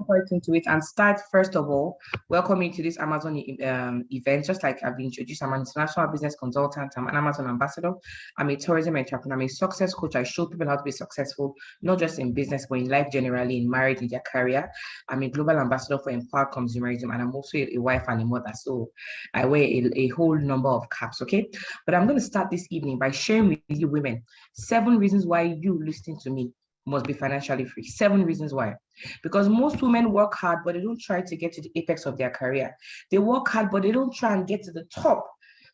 right into it and start, first of all, welcome you to this Amazon event. Just like I've introduced, I'm an international business consultant, I'm an Amazon ambassador, I'm a tourism entrepreneur, I'm a success coach. I show people how to be successful, not just in business, but in life generally, in marriage, in their career. I'm a global ambassador for Empowered Consumerism, and I'm also a wife and a mother. So I wear a whole number of caps, okay? But I'm going to start this evening by sharing with you women 7 reasons why you listening to me must be financially free. 7 reasons why. Because most women work hard, but they don't try to get to the apex of their career. They work hard, but they don't try and get to the top.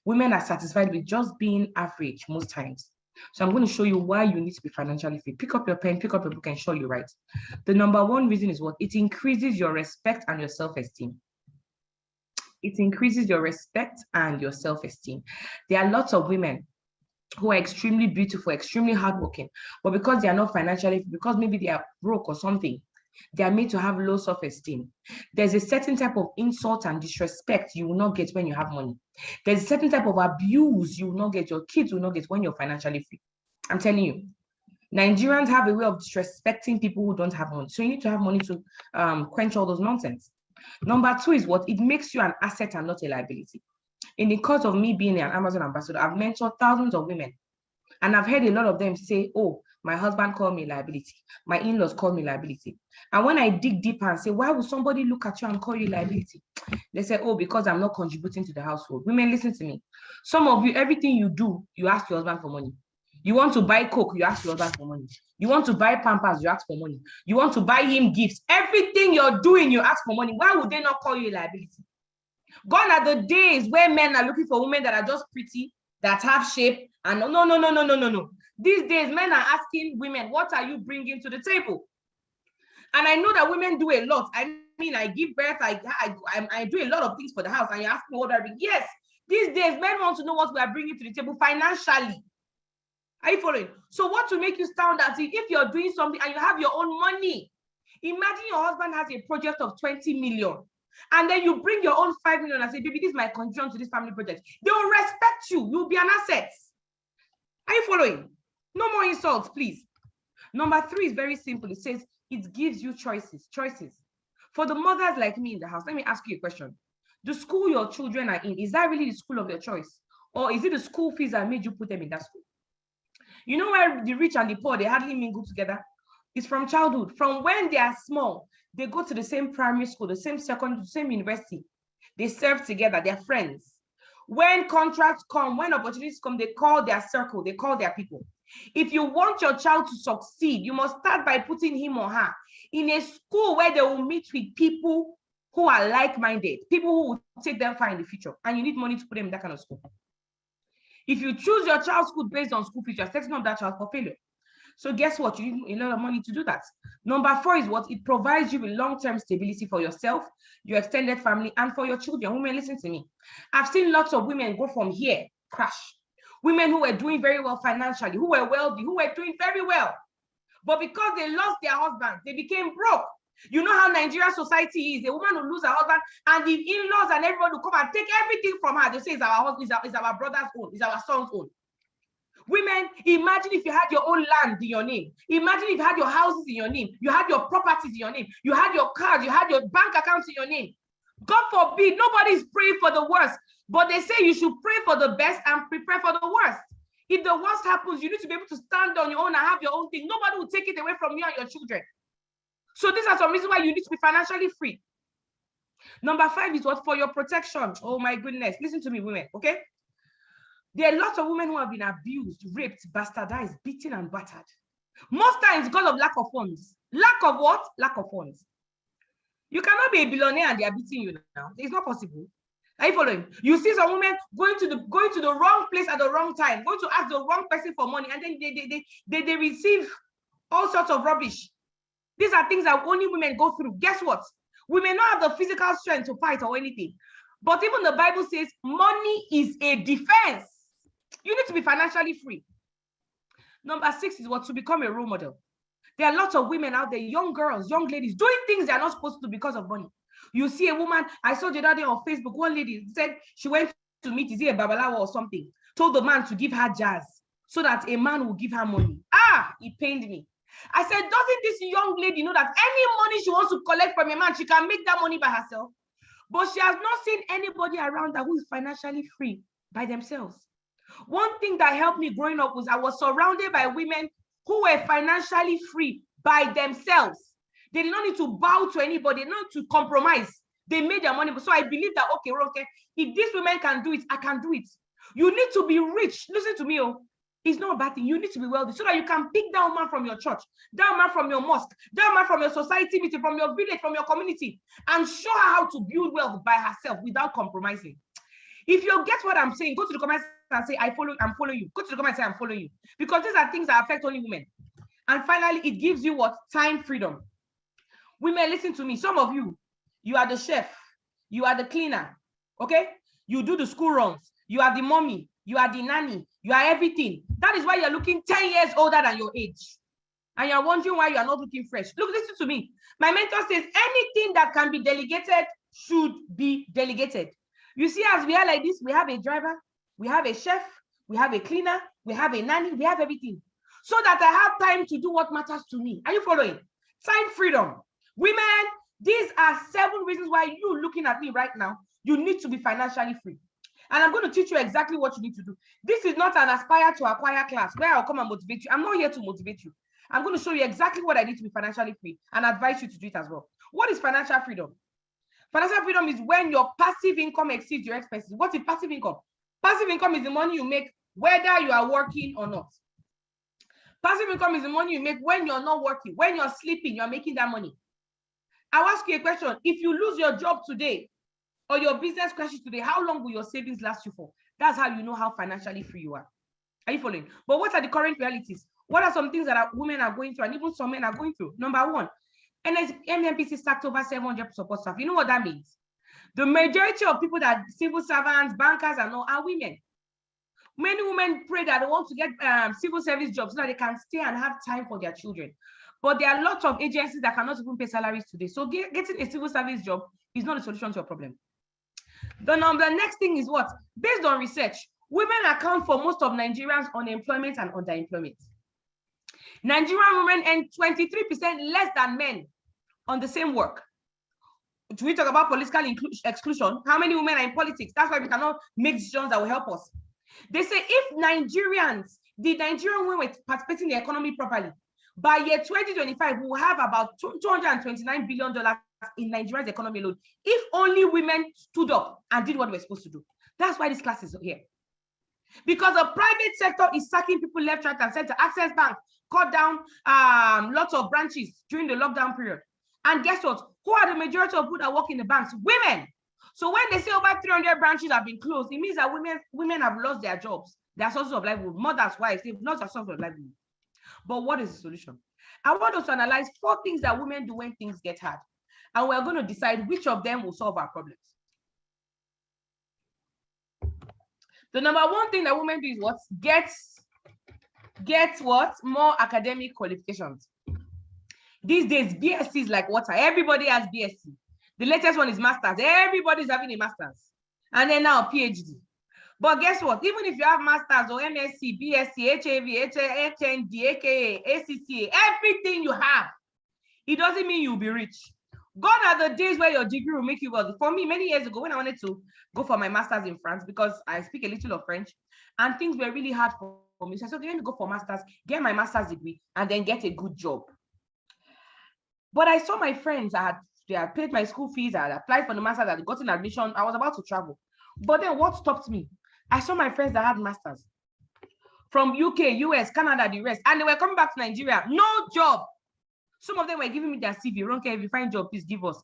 Women are satisfied with just being average most times. So I'm going to show you why you need to be financially free. Pick up your pen, pick up your book, and show you right. The number 1 reason is what? It increases your respect and your self-esteem. It increases your respect and your self-esteem. There are lots of women who are extremely beautiful, extremely hardworking, but because they are not financially, because maybe they are broke or something, they are made to have low self-esteem. There's a certain type of insult and disrespect you will not get when you have money. There's a certain type of abuse you will not get, your kids will not get when you're financially free. I'm telling you, Nigerians have a way of disrespecting people who don't have money. So you need to have money to quench all those nonsense. Number 2 is what? It makes you an asset and not a liability. In the course of me being an Amazon ambassador, I've mentored thousands of women, and I've heard a lot of them say, oh, my husband called me liability. My in-laws call me liability. And when I dig deeper and say, why would somebody look at you and call you liability? They say, oh, because I'm not contributing to the household. Women, listen to me. Some of you, everything you do, you ask your husband for money. You want to buy Coke, you ask your husband for money. You want to buy Pampers, you ask for money. You want to buy him gifts. Everything you're doing, you ask for money. Why would they not call you a liability? Gone are the days where men are looking for women that are just pretty, that have shape, and no. These days, men are asking women, what are you bringing to the table? And I know that women do a lot. I mean, I give birth, I do a lot of things for the house, and you ask me what I bring. Yes, these days, men want to know what we are bringing to the table financially. Are you following? So what will make you stand out if you're doing something and you have your own money? Imagine your husband has a project of 20 million. And then you bring your own 5 million and say, baby, this is my contribution to this family project. They will respect you. You'll be an asset. Are you following? No more insults, please. Number 3 is very simple. It says it gives you choices. For the mothers like me in the house, let me ask you a question. The school your children are in, is that really the school of your choice? Or is it the school fees that made you put them in that school? You know where the rich and the poor, they hardly mingle together? It's from childhood. From when they are small, they go to the same primary school, the same secondary, the same university. They serve together, they're friends. When contracts come, when opportunities come, they call their circle, they call their people. If you want your child to succeed, you must start by putting him or her in a school where they will meet with people who are like-minded, people who will take them far in the future. And you need money to put them in that kind of school. If you choose your child's school based on school fees, you're setting up that child for failure. So guess what? You need a lot of money to do that. Number 4 is what? It provides you with long-term stability for yourself, your extended family, and for your children. Women, listen to me. I've seen lots of women go from here, crash. Women who were doing very well financially, who were wealthy, who were doing very well. But because they lost their husbands, they became broke. You know how Nigerian society is. A woman will lose her husband, and the in-laws and everyone will come and take everything from her. They say it's our husband, it's our brother's own, it's our son's own. Women, imagine if you had your own land in your name. Imagine if you had your houses in your name. You had your properties in your name. You had your cars. You had your bank accounts in your name. God forbid, nobody is praying for the worst. But they say you should pray for the best and prepare for the worst. If the worst happens, you need to be able to stand on your own and have your own thing. Nobody will take it away from you and your children. So these are some reasons why you need to be financially free. Number 5 is what? For your protection. Oh my goodness. Listen to me, women, okay? There are lots of women who have been abused, raped, bastardized, beaten, and battered. Most times because of lack of funds. Lack of what? Lack of funds. You cannot be a billionaire and they are beating you now. It's not possible. Are you following? You see some women going to the wrong place at the wrong time, going to ask the wrong person for money, and then they receive all sorts of rubbish. These are things that only women go through. Guess what? We may not have the physical strength to fight or anything, but even the Bible says money is a defense. You need to be financially free. Number 6 is what? To become a role model. There are lots of women out there, young girls, young ladies, doing things they're not supposed to because of money. You see a woman, I saw the other day on Facebook, one lady said she went to meet, is it a babalawo or something, told the man to give her jazz so that a man will give her money. It pained me. I said, doesn't this young lady know that any money she wants to collect from a man, she can make that money by herself? But she has not seen anybody around her who is financially free by themselves. One thing that helped me growing up was I was surrounded by women who were financially free by themselves. They did not need to bow to anybody, not to compromise. They made their money. So I believe that, okay, if these women can do it, I can do it. You need to be rich. Listen to me, oh. It's not a bad thing. You need to be wealthy so that you can pick that man from your church, that man from your mosque, that man from your society meeting, from your village, from your community, and show her how to build wealth by herself without compromising. If you get what I'm saying, go to the comments and say, I'm following you. Go to the comments and say, I'm following you. Because these are things that affect only women. And finally, it gives you what? Time freedom. Women, listen to me. Some of you, you are the chef. You are the cleaner. Okay? You do the school runs. You are the mommy. You are the nanny. You are everything. That is why you're looking 10 years older than your age. And you're wondering why you are not looking fresh. Look, listen to me. My mentor says anything that can be delegated should be delegated. You see, as we are like this, we have a driver, we have a chef, we have a cleaner, we have a nanny, we have everything. So that I have time to do what matters to me. Are you following? Time freedom. Women, these are 7 reasons why you looking at me right now, you need to be financially free. And I'm going to teach you exactly what you need to do. This is not an aspire to acquire class where I'll come and motivate you. I'm not here to motivate you. I'm going to show you exactly what I need to be financially free and advise you to do it as well. What is financial freedom? Financial freedom is when your passive income exceeds your expenses. What is passive income? Passive income is the money you make whether you are working or not. Passive income is the money you make when you're not working. When you're sleeping, you're making that money. I'll ask you a question. If you lose your job today or your business crashes today, how long will your savings last you for? That's how you know how financially free you are. Are you following? But what are the current realities? What are some things that women are going through and even some men are going through? Number one, NNPC sacked over 700 support staff. You know what that means? The majority of people that civil servants, bankers, and all are women. Many women pray that they want to get civil service jobs so that they can stay and have time for their children. But there are lots of agencies that cannot even pay salaries today. So getting a civil service job is not a solution to your problem. The next thing is what? Based on research, women account for most of Nigerians' unemployment and underemployment. Nigerian women earn 23% less than men on the same work. Do we talk about political exclusion? How many women are in politics? That's why we cannot make decisions that will help us. They say if the Nigerian women were participating in the economy properly, by year 2025, we will have about $229 billion in Nigeria's economy alone. If only women stood up and did what they were supposed to do. That's why this class is here. Because the private sector is sacking people left, right, and center. Access Bank cut down lots of branches during the lockdown period. And guess what? Who are the majority of people that work in the banks? Women. So when they say over 300 branches have been closed, it means that women have lost their jobs, their sources of livelihood. Mothers, wives, they've lost their sources of livelihood. But what is the solution? I want us to analyze 4 things that women do when things get hard. And we're going to decide which of them will solve our problems. The number 1 thing that women do is what? Get what? More academic qualifications. These days, BSc is like water. Everybody has BSc. The latest one is masters. Everybody's having a master's. And then now PhD. But guess what? Even if you have masters or MSc, BSc, HAV, HND, AKA, ACCA, everything you have, it doesn't mean you'll be rich. Gone are the days where your degree will make you wealthy. For me, many years ago, when I wanted to go for my master's in France, because I speak a little of French, and things were really hard for me. So I said, let me go for master's, get my master's degree, and then get a good job. But I saw my friends, they had paid my school fees, I had applied for the master's, I had gotten admission, I was about to travel. But then what stopped me? I saw my friends that had masters from UK, US, Canada, the rest, and they were coming back to Nigeria, no job. Some of them were giving me their CV. Ronke, if you find a job, please give us.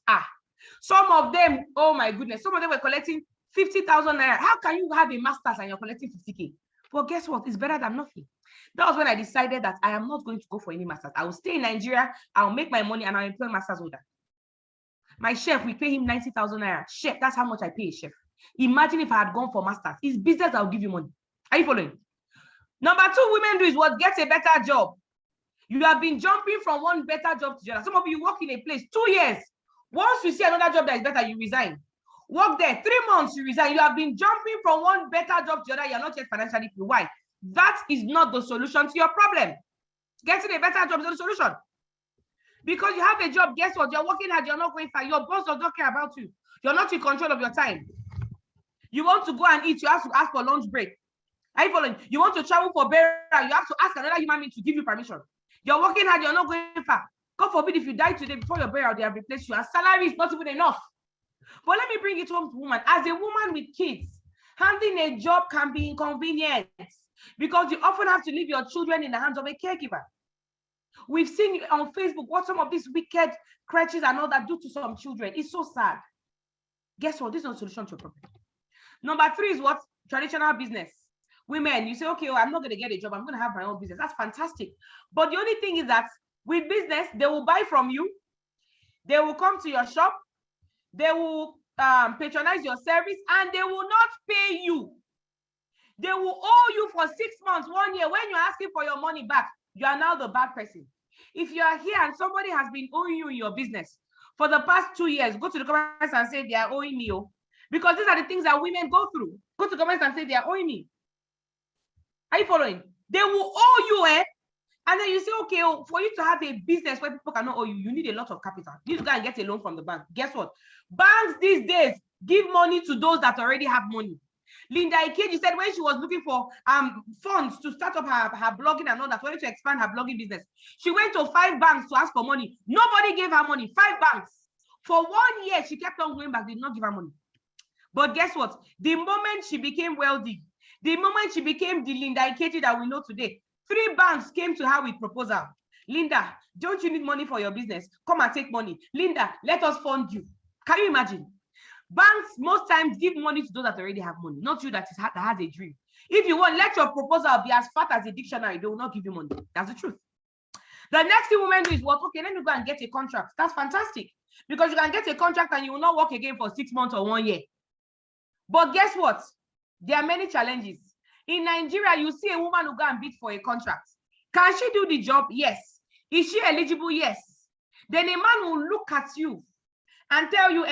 Some of them, oh my goodness, some of them were collecting 50,000 naira. How can you have a master's and you're collecting 50K? But guess what? It's better than nothing. That was when I decided that I am not going to go for any master's. I will stay in Nigeria, I'll make my money, and I'll employ master's holder. My chef, we pay him 90,000 naira. Chef, that's how much I pay a chef. Imagine if I had gone for master's. It's business that will give you money. Are you following? Number 2, women do is what? Get a better job. You have been jumping from one better job to the other. Some of you work in a place 2 years. Once you see another job that is better, you resign. Work there 3 months, you resign. You have been jumping from one better job to the other. You're not yet financially free. Why? That is not the solution to your problem. Getting a better job is the solution. Because you have a job, guess what? You're working hard, you're not going far. Your boss does not care about you. You're not in control of your time. You want to go and eat, you have to ask for lunch break. Are you following? You want to travel for burial, you have to ask another human being to give you permission. You're working hard, you're not going far. God forbid if you die today before your burial, they have replaced you. And salary is not even enough. But let me bring it home to woman. As a woman with kids, handling a job can be inconvenient because you often have to leave your children in the hands of a caregiver. We've seen on Facebook what some of these wicked crutches and all that do to some children. It's so sad. Guess what? This is not a solution to a problem. Number 3 is what? Traditional business. Women, you say, okay, well, I'm not going to get a job. I'm going to have my own business. That's fantastic. But the only thing is that with business, they will buy from you. They will come to your shop. They will patronize your service and they will not pay you. They will owe you for 6 months, 1 year. When you're asking for your money back, you are now the bad person. If you are here and somebody has been owing you in your business for the past 2 years, go to the comments and say they are owing me. Because these are the things that women go through. Go to the comments and say they are owing me. Are you following? They will owe you, and then you say, okay, for you to have a business where people cannot owe you, you need a lot of capital. You need to go and get a loan from the bank. Guess what? Banks these days give money to those that already have money. Linda Ikeji said when she was looking for funds to start up her blogging and all that, wanted to expand her blogging business, she went to 5 banks to ask for money. Nobody gave her money. 5 banks. For 1 year, she kept on going back, did not give her money. But guess what? The moment she became wealthy, the moment she became the Linda Ikeji that we know today, 3 banks came to her with proposal. Linda, don't you need money for your business? Come and take money. Linda, let us fund you. Can you imagine? Banks most times give money to those that already have money, not you that has a dream. If you want, let your proposal be as fat as a dictionary. They will not give you money. That's the truth. The next thing women do is what? Okay, let me go and get a contract. That's fantastic. Because you can get a contract and you will not work again for 6 months or 1 year. But guess what? There are many challenges. In Nigeria, you see a woman who go and bid for a contract. Can she do the job? Yes. Is she eligible? Yes. Then a man will look at you and tell you,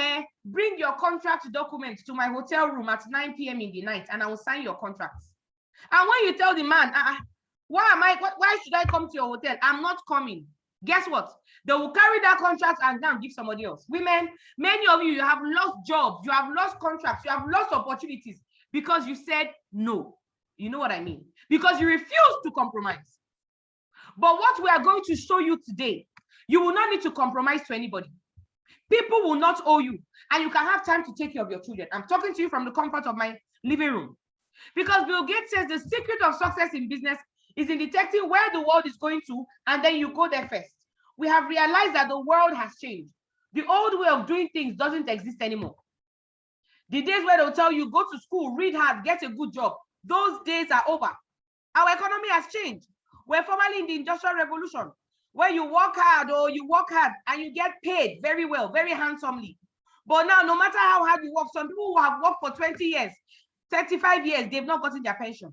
bring your contract documents to my hotel room at 9 p.m. in the night and I will sign your contracts. And when you tell the man, why should I come to your hotel? I'm not coming. Guess what? They will carry that contract and now give somebody else. Women, many of you have lost jobs, you have lost contracts, you have lost opportunities because you said no. You know what I mean? Because you refuse to compromise. But what we are going to show you today, you will not need to compromise to anybody. People will not owe you, and you can have time to take care of your children. I'm talking to you from the comfort of my living room. Because Bill Gates says the secret of success in business is in detecting where the world is going to, and then you go there first. We have realized that the world has changed. The old way of doing things doesn't exist anymore. The days where they'll tell you, go to school, read hard, get a good job, those days are over. Our economy has changed. We're formerly in the Industrial Revolution, where you work hard and you get paid very well, very handsomely. But now, no matter how hard you work, some people who have worked for 20 years, 35 years, they've not gotten their pension.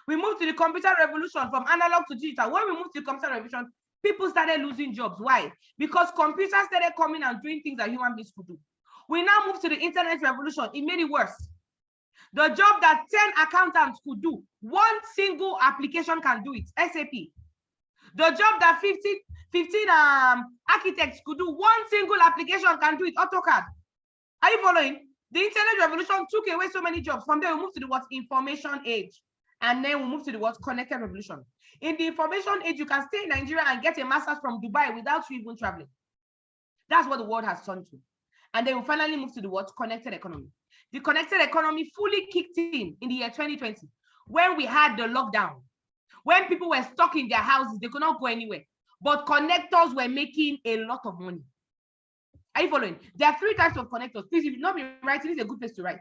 We moved to the computer revolution from analog to digital. When we moved to the computer revolution, people started losing jobs. Why? Because computers started coming and doing things that human beings could do. We now moved to the internet revolution. It made it worse. The job that 10 accountants could do, one single application can do it, SAP. The job that 15 architects could do, one single application can do it, AutoCAD. Are you following? The internet revolution took away so many jobs. From there, we moved to the what? Information age. And then we moved to the what? Connected revolution. In the information age, you can stay in Nigeria and get a master's from Dubai without you even traveling. That's what the world has turned to. And then we finally moved to the what? Connected economy. The connected economy fully kicked in the year 2020, when we had the lockdown, when people were stuck in their houses, they could not go anywhere. But connectors were making a lot of money. Are you following? There are 3 types of connectors. Please, if you've not been writing, it's a good place to write.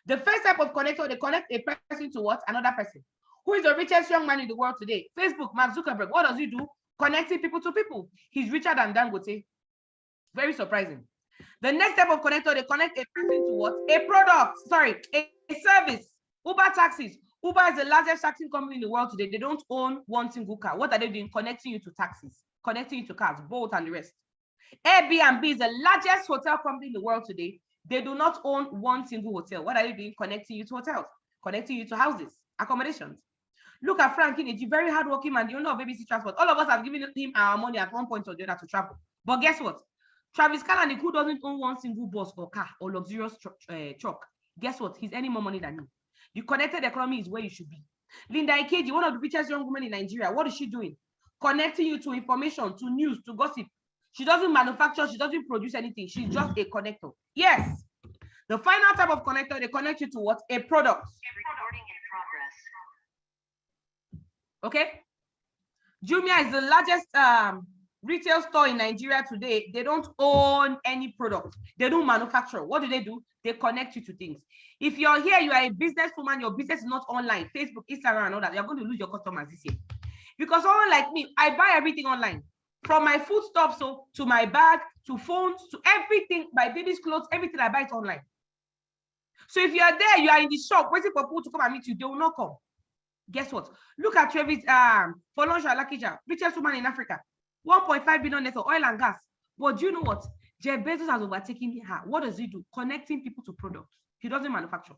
The first type of connector, they connect a person to what? Another person. Who is the richest young man in the world today? Facebook, Mark Zuckerberg. What does he do? Connecting people to people. He's richer than Dangote. Very surprising. The next type of connector, they connect a person to what? A product, a service. Uber taxis. Uber is the largest taxi company in the world today. They don't own one single car. What are they doing? Connecting you to taxis, connecting you to cars, Bolt and the rest. Airbnb is the largest hotel company in the world today. They do not own one single hotel. What are they doing? Connecting you to hotels, connecting you to houses, accommodations. Look at Frank Kennedy, very hardworking man, the owner of ABC Transport. All of us have given him our money at one point or the other to travel. But guess what? Travis Kalanick, who doesn't own one single bus or car or luxurious truck, guess what? He's earning more money than you. The connected economy is where you should be. Linda Ikeji, one of the richest young women in Nigeria, what is she doing? Connecting you to information, to news, to gossip. She doesn't manufacture, she doesn't produce anything. She's just a connector. Yes. The final type of connector, they connect you to what? A product. Recording in progress. Okay. Jumia is the largest retail store in Nigeria today. They don't own any product. They don't manufacture. What do? They connect you to things. If you're here, you are a businesswoman, your business is not online, Facebook, Instagram, and all that, you're going to lose your customers this year. Because someone like me, I buy everything online. From my foodstuffs to my bag, to phones, to everything, my baby's clothes, everything I buy it online. So if you are there, you are in the shop waiting for people to come and meet you, they will not come. Guess what? Look at Travis Folonsha Lakija, richest woman in Africa. 1.5 billion net of oil and gas. But do you know what? Jeff Bezos has overtaken her. What does he do? Connecting people to products. He doesn't manufacture.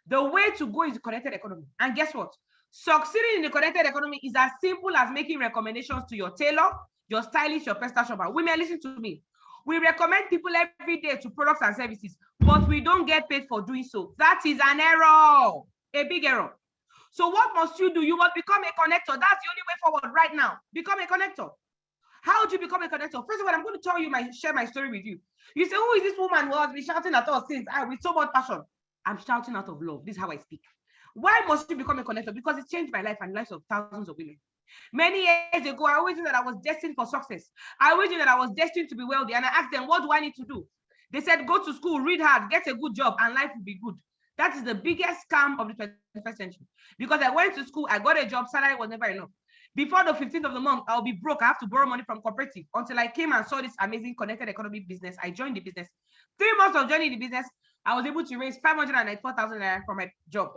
The way to go is the connected economy. And guess what? Succeeding in the connected economy is as simple as making recommendations to your tailor, your stylist, your personal shopper. Women, listen to me. We recommend people every day to products and services, but we don't get paid for doing so. That is an error, a big error. So what must you do? You must become a connector. That's the only way forward right now. Become a connector. How do you become a connector? First of all, I'm going to tell you share my story with you. You say, who is this woman who has been shouting at us since with so much passion? I'm shouting out of love. This is how I speak. Why must you become a connector? Because it changed my life and the lives of thousands of women. Many years ago, I always knew that I was destined for success. I always knew that I was destined to be wealthy. And I asked them, what do I need to do? They said, go to school, read hard, get a good job, and life will be good. That is the biggest scam of the 21st century. Because I went to school, I got a job, salary was never enough. Before the 15th of the month, I'll be broke. I have to borrow money from cooperative until I came and saw this amazing connected economy business. I joined the business. 3 months of joining the business, I was able to raise 594,000 naira from my job.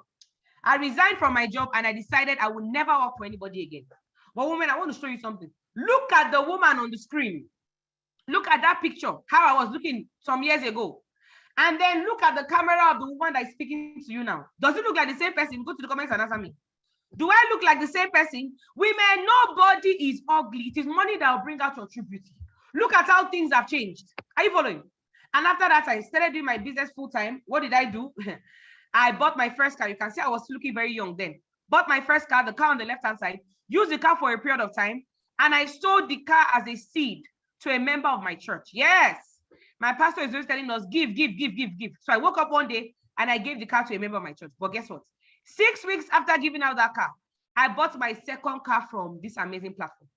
I resigned from my job and I decided I would never work for anybody again. But women, I want to show you something. Look at the woman on the screen. Look at that picture, how I was looking some years ago. And then look at the camera of the woman that is speaking to you now. Does it look like the same person? Go to the comments and answer me. Do I look like the same person? Women, nobody is ugly. It is money that will bring out your true beauty. Look at how things have changed. Are you following? And after that, I started doing my business full time. What did I do? I bought my first car. You can see I was looking very young then. Bought my first car, the car on the left-hand side, used the car for a period of time, and I sold the car as a seed to a member of my church. Yes. My pastor is always telling us, give. So I woke up one day and I gave the car to a member of my church. But guess what? 6 weeks after giving out that car, I bought my second car from this amazing platform.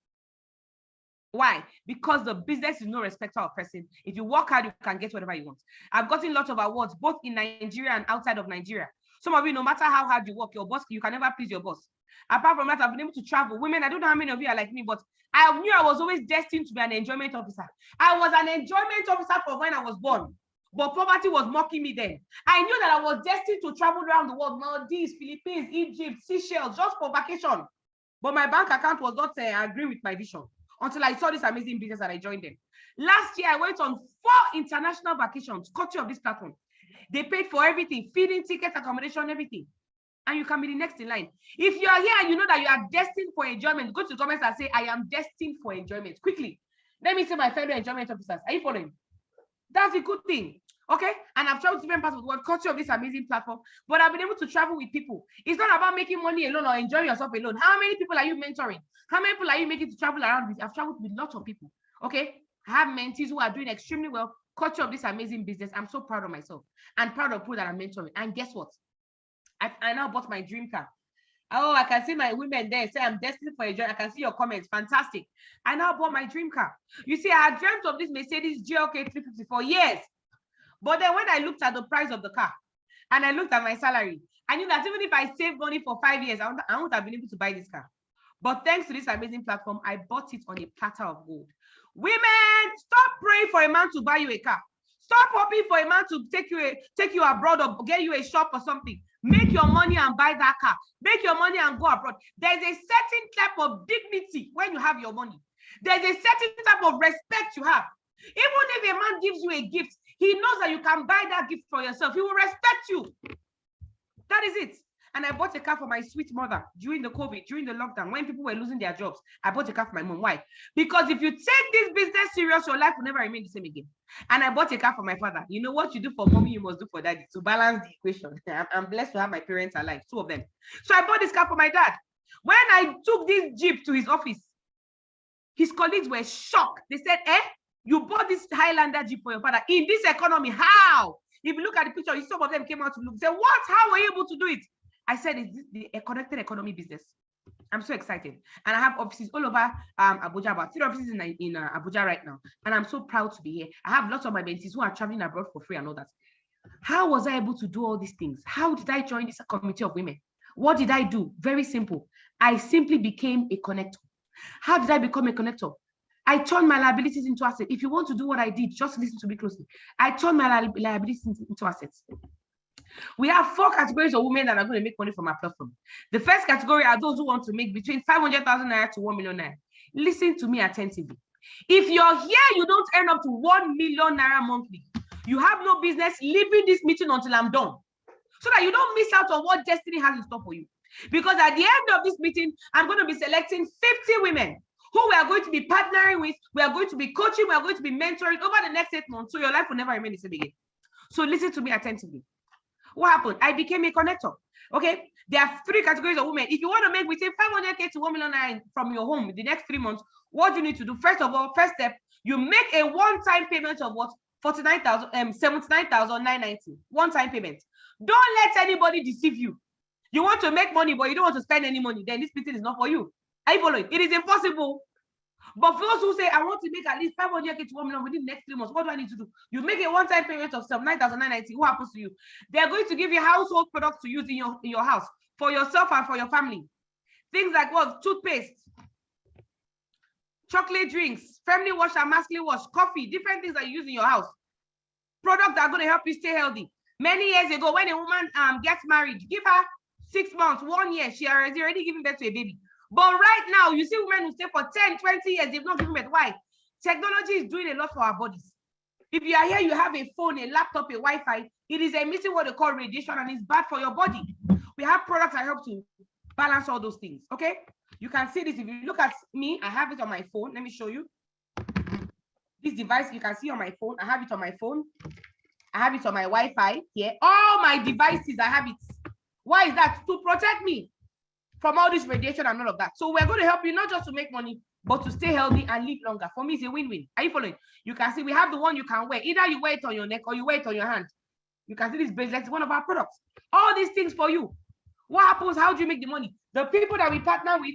Why? Because the business is no respecter of person. If you work hard, you can get whatever you want. I've gotten lots of awards, both in Nigeria and outside of Nigeria. Some of you, no matter how hard you work, your boss, you can never please your boss. Apart from that, I've been able to travel. Women, I don't know how many of you are like me, but I knew I was always destined to be an enjoyment officer. I was an enjoyment officer from when I was born, but poverty was mocking me then. I knew that I was destined to travel around the world, Maldives, Philippines, Egypt, Seychelles, just for vacation. But my bank account was not agreeing with my vision until I saw this amazing business and I joined them. Last year, I went on 4 international vacations, courtesy of this platform. They paid for everything, feeding, tickets, accommodation, everything. And you can be the next in line. If you are here and you know that you are destined for enjoyment, go to the comments and say, I am destined for enjoyment. Quickly. Let me say my fellow enjoyment officers. Are you following? That's a good thing. Okay? And I've traveled to different parts of the world, courtesy of this amazing platform. But I've been able to travel with people. It's not about making money alone or enjoying yourself alone. How many people are you mentoring? How many people are you making to travel around with? I've traveled with lots of people. Okay? I have mentees who are doing extremely well, courtesy of this amazing business. I'm so proud of myself and proud of people that I'm mentoring. And guess what? I now bought my dream car. Oh, I can see my women there say I'm destined for a journey. I can see your comments. Fantastic. I now bought my dream car. You see, I had dreamt of this Mercedes GLK 350 for years. But then when I looked at the price of the car and I looked at my salary, I knew that even if I saved money for 5 years, I wouldn't have been able to buy this car. But thanks to this amazing platform, I bought it on a platter of gold. Women, stop praying for a man to buy you a car. Stop hoping for a man to take you abroad or get you a shop or something. Make your money and buy that car. Make your money and go abroad. There's a certain type of dignity when you have your money. There's a certain type of respect you have. Even if a man gives you a gift, he knows that you can buy that gift for yourself. He will respect you. That is it. And I bought a car for my sweet mother during the COVID, during the lockdown, when people were losing their jobs. I bought a car for my mom. Why? Because if you take this business serious, your life will never remain the same again. And I bought a car for my father. You know what you do for mommy, you must do for daddy to balance the equation. I'm blessed to have my parents alive, 2 of them. So I bought this car for my dad. When I took this Jeep to his office, his colleagues were shocked. They said, you bought this Highlander Jeep for your father in this economy. How? If you look at the picture, some of them came out to look. Say, what? How were you able to do it? I said, it's the connected economy business. I'm so excited. And I have offices all over Abuja, about 3 offices in Abuja right now. And I'm so proud to be here. I have lots of my mentees who are traveling abroad for free and all that. How was I able to do all these things? How did I join this committee of women? What did I do? Very simple. I simply became a connector. How did I become a connector? I turned my liabilities into assets. If you want to do what I did, just listen to me closely. I turned my liabilities into assets. We have 4 categories of women that are going to make money from our platform. The first category are those who want to make between 500,000 naira to 1 million naira. Listen to me attentively. If you're here, you don't earn up to 1 million naira monthly. You have no business leaving this meeting until I'm done, so that you don't miss out on what destiny has in store for you. Because at the end of this meeting, I'm going to be selecting 50 women who we are going to be partnering with. We are going to be coaching. We are going to be mentoring over the next 8 months. So your life will never remain the same again. So listen to me attentively. What happened? I became a connector. Okay. There are 3 categories of women. If you want to make between 500K to 1 million from your home in the next 3 months, what you need to do? First of all, first step, you make a one-time payment of what? 79,990. One-time payment. Don't let anybody deceive you. You want to make money, but you don't want to spend any money, then this meeting is not for you. Are you following? It is impossible. But for those who say, I want to make at least 500K to 1 million within the next 3 months, what do I need to do? You make a one-time payment of 79,990. What happens to you? They're going to give you household products to use in your house for yourself and for your family. Things like what? Toothpaste, chocolate drinks, family wash and masculine wash, coffee, different things that you use in your house. Products that are going to help you stay healthy. Many years ago, when a woman gets married, give her 6 months, 1 year, she has already given birth to a baby. But right now, you see women who stay for 10, 20 years, they've not given birth. Why? Technology is doing a lot for our bodies. If you are here, you have a phone, a laptop, a Wi-Fi, it is emitting what they call radiation, and it's bad for your body. We have products that help to balance all those things, okay? You can see this. If you look at me, I have it on my phone. Let me show you. This device, you can see on my phone. I have it on my phone. I have it on my Wi-Fi here. All my devices, I have it. Why is that? To protect me from all this radiation and all of that. So we're going to help you not just to make money, but to stay healthy and live longer. For me, it's a win-win. Are you following? You can see we have the one you can wear. Either you wear it on your neck or you wear it on your hand. You can see this bracelet is one of our products. All these things for you. What happens? How do you make the money? The people that we partner with,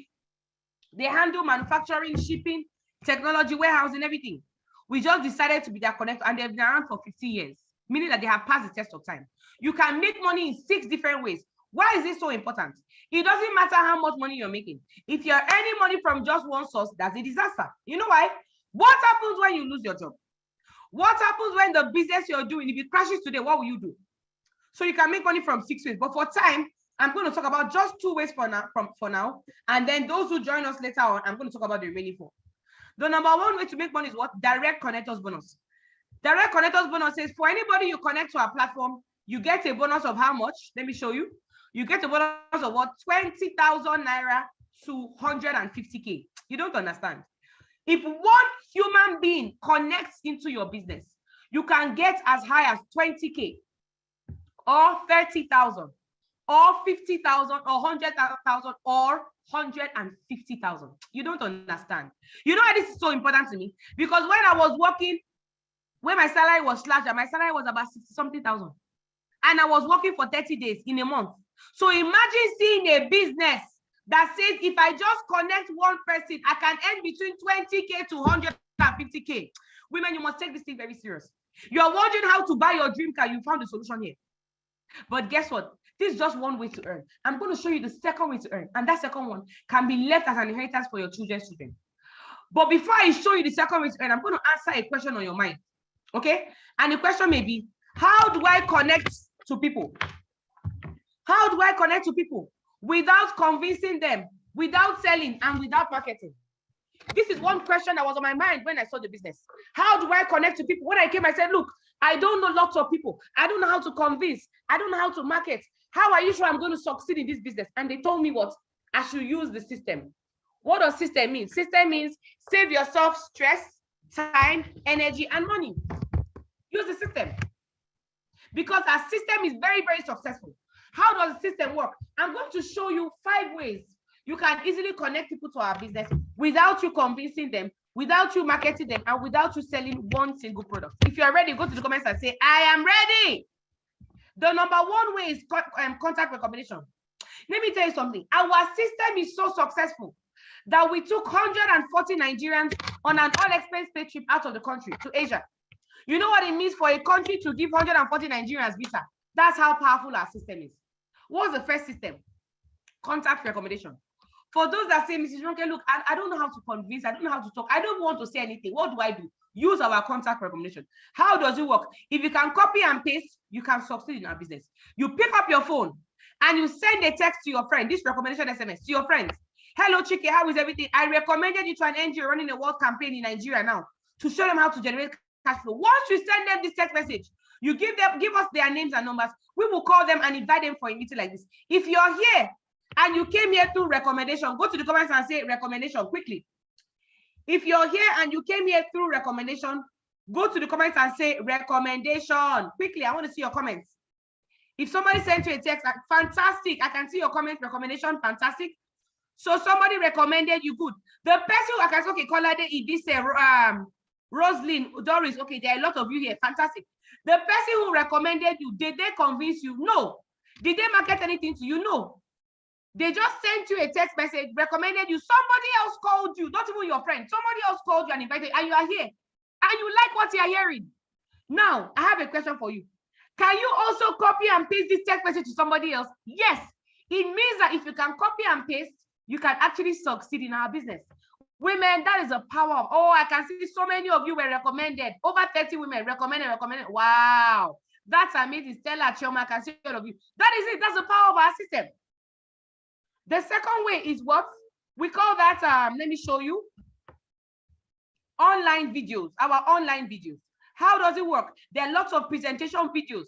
they handle manufacturing, shipping, technology, warehousing, everything. We just decided to be their connector, and they've been around for 50 years, meaning that they have passed the test of time. You can make money in 6 different ways. Why is this so important? It doesn't matter how much money you're making. If you're earning money from just one source, that's a disaster. You know why? What happens when you lose your job? What happens when the business you're doing, if it crashes today, what will you do? So you can make money from 6 ways. But for time, I'm going to talk about just 2 ways for now. And then those who join us later on, I'm going to talk about the remaining 4. The number 1 way to make money is what? Direct connectors bonus. Direct connectors bonus says for anybody you connect to our platform, you get a bonus of how much? Let me show you. You get a bonus of what? 20,000 naira to 150K. You don't understand. If one human being connects into your business, you can get as high as 20K or 30,000 or 50,000 or 100,000 or 150,000. You don't understand. You know why this is so important to me? Because when I was working, when my salary was slashed, my salary was about 60-something thousand. And I was working for 30 days in a month. So imagine seeing a business that says, if I just connect one person, I can earn between 20K to 150K. Women, you must take this thing very serious. You're wondering how to buy your dream car. You found the solution here. But guess what? This is just one way to earn. I'm going to show you the second way to earn. And that second one can be left as an inheritance for your children's children. But before I show you the second way to earn, I'm going to answer a question on your mind. Okay? And the question may be, how do I connect to people? How do I connect to people without convincing them, without selling, and without marketing? This is one question that was on my mind when I saw the business. How do I connect to people? When I came, I said, look, I don't know lots of people. I don't know how to convince. I don't know how to market. How are you sure I'm going to succeed in this business? And they told me what? I should use the system. What does system mean? System means save yourself stress, time, energy, and money. Use the system. Because our system is very, very successful. How does the system work? I'm going to show you 5 ways you can easily connect people to our business without you convincing them, without you marketing them, and without you selling one single product. If you are ready, go to the comments and say, I am ready. The number 1 way is contact recommendation. Let me tell you something. Our system is so successful that we took 140 Nigerians on an all-expense paid trip out of the country to Asia. You know what it means for a country to give 140 Nigerians visa? That's how powerful our system is. What's the first system? Contact recommendation. For those that say, Mrs. Ronke, look, I don't know how to convince, I don't know how to talk, I don't want to say anything. What do I do? Use our contact recommendation. How does it work? If you can copy and paste, you can succeed in our business. You pick up your phone and you send a text to your friend, this recommendation SMS to your friends. Hello, Chike, how is everything? I recommended you to an NGO running a world campaign in Nigeria now to show them how to generate cash flow. Once you send them this text message, you give us their names and numbers. We will call them and invite them for a meeting like this. If you're here and you came here through recommendation, go to the comments and say recommendation quickly. If you're here and you came here through recommendation, go to the comments and say recommendation quickly. I want to see your comments. If somebody sent you a text, fantastic. I can see your comments, recommendation, fantastic. So somebody recommended you, good. The person who I can say, okay, call this Roslyn, Doris, okay, there are a lot of you here, fantastic. The person who recommended you, did they convince you? No. Did they market anything to you? No. They just sent you a text message, recommended you. Somebody else called you, not even your friend. Somebody else called you and invited you, and you are here. And you like what you are hearing. Now, I have a question for you. Can you also copy and paste this text message to somebody else? Yes. It means that if you can copy and paste, you can actually succeed in our business. Women, that is a power of, oh, I can see so many of you were recommended. Over 30 women recommended. Wow. That's amazing. Stella, Chioma, I can see all of you. That is it. That's the power of our system. The second way is what? We call that, let me show you. Online videos, our online videos. How does it work? There are lots of presentation videos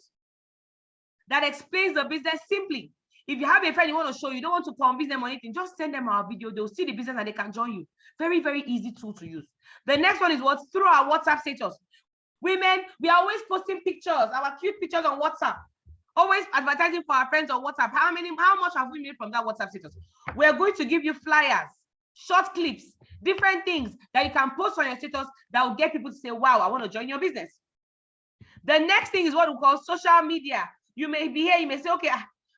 that explains the business simply. If you have a friend you want to show, you don't want to convince them on anything, just send them our video. They'll see the business and they can join you. Very, very easy tool to use. The next one is what? Through our WhatsApp status. Women, we are always posting pictures, our cute pictures on WhatsApp. Always advertising for our friends on WhatsApp. How much have we made from that WhatsApp status? We're going to give you flyers, short clips, different things that you can post on your status that will get people to say, wow, I want to join your business. The next thing is what we call social media. You may be here, you may say, okay,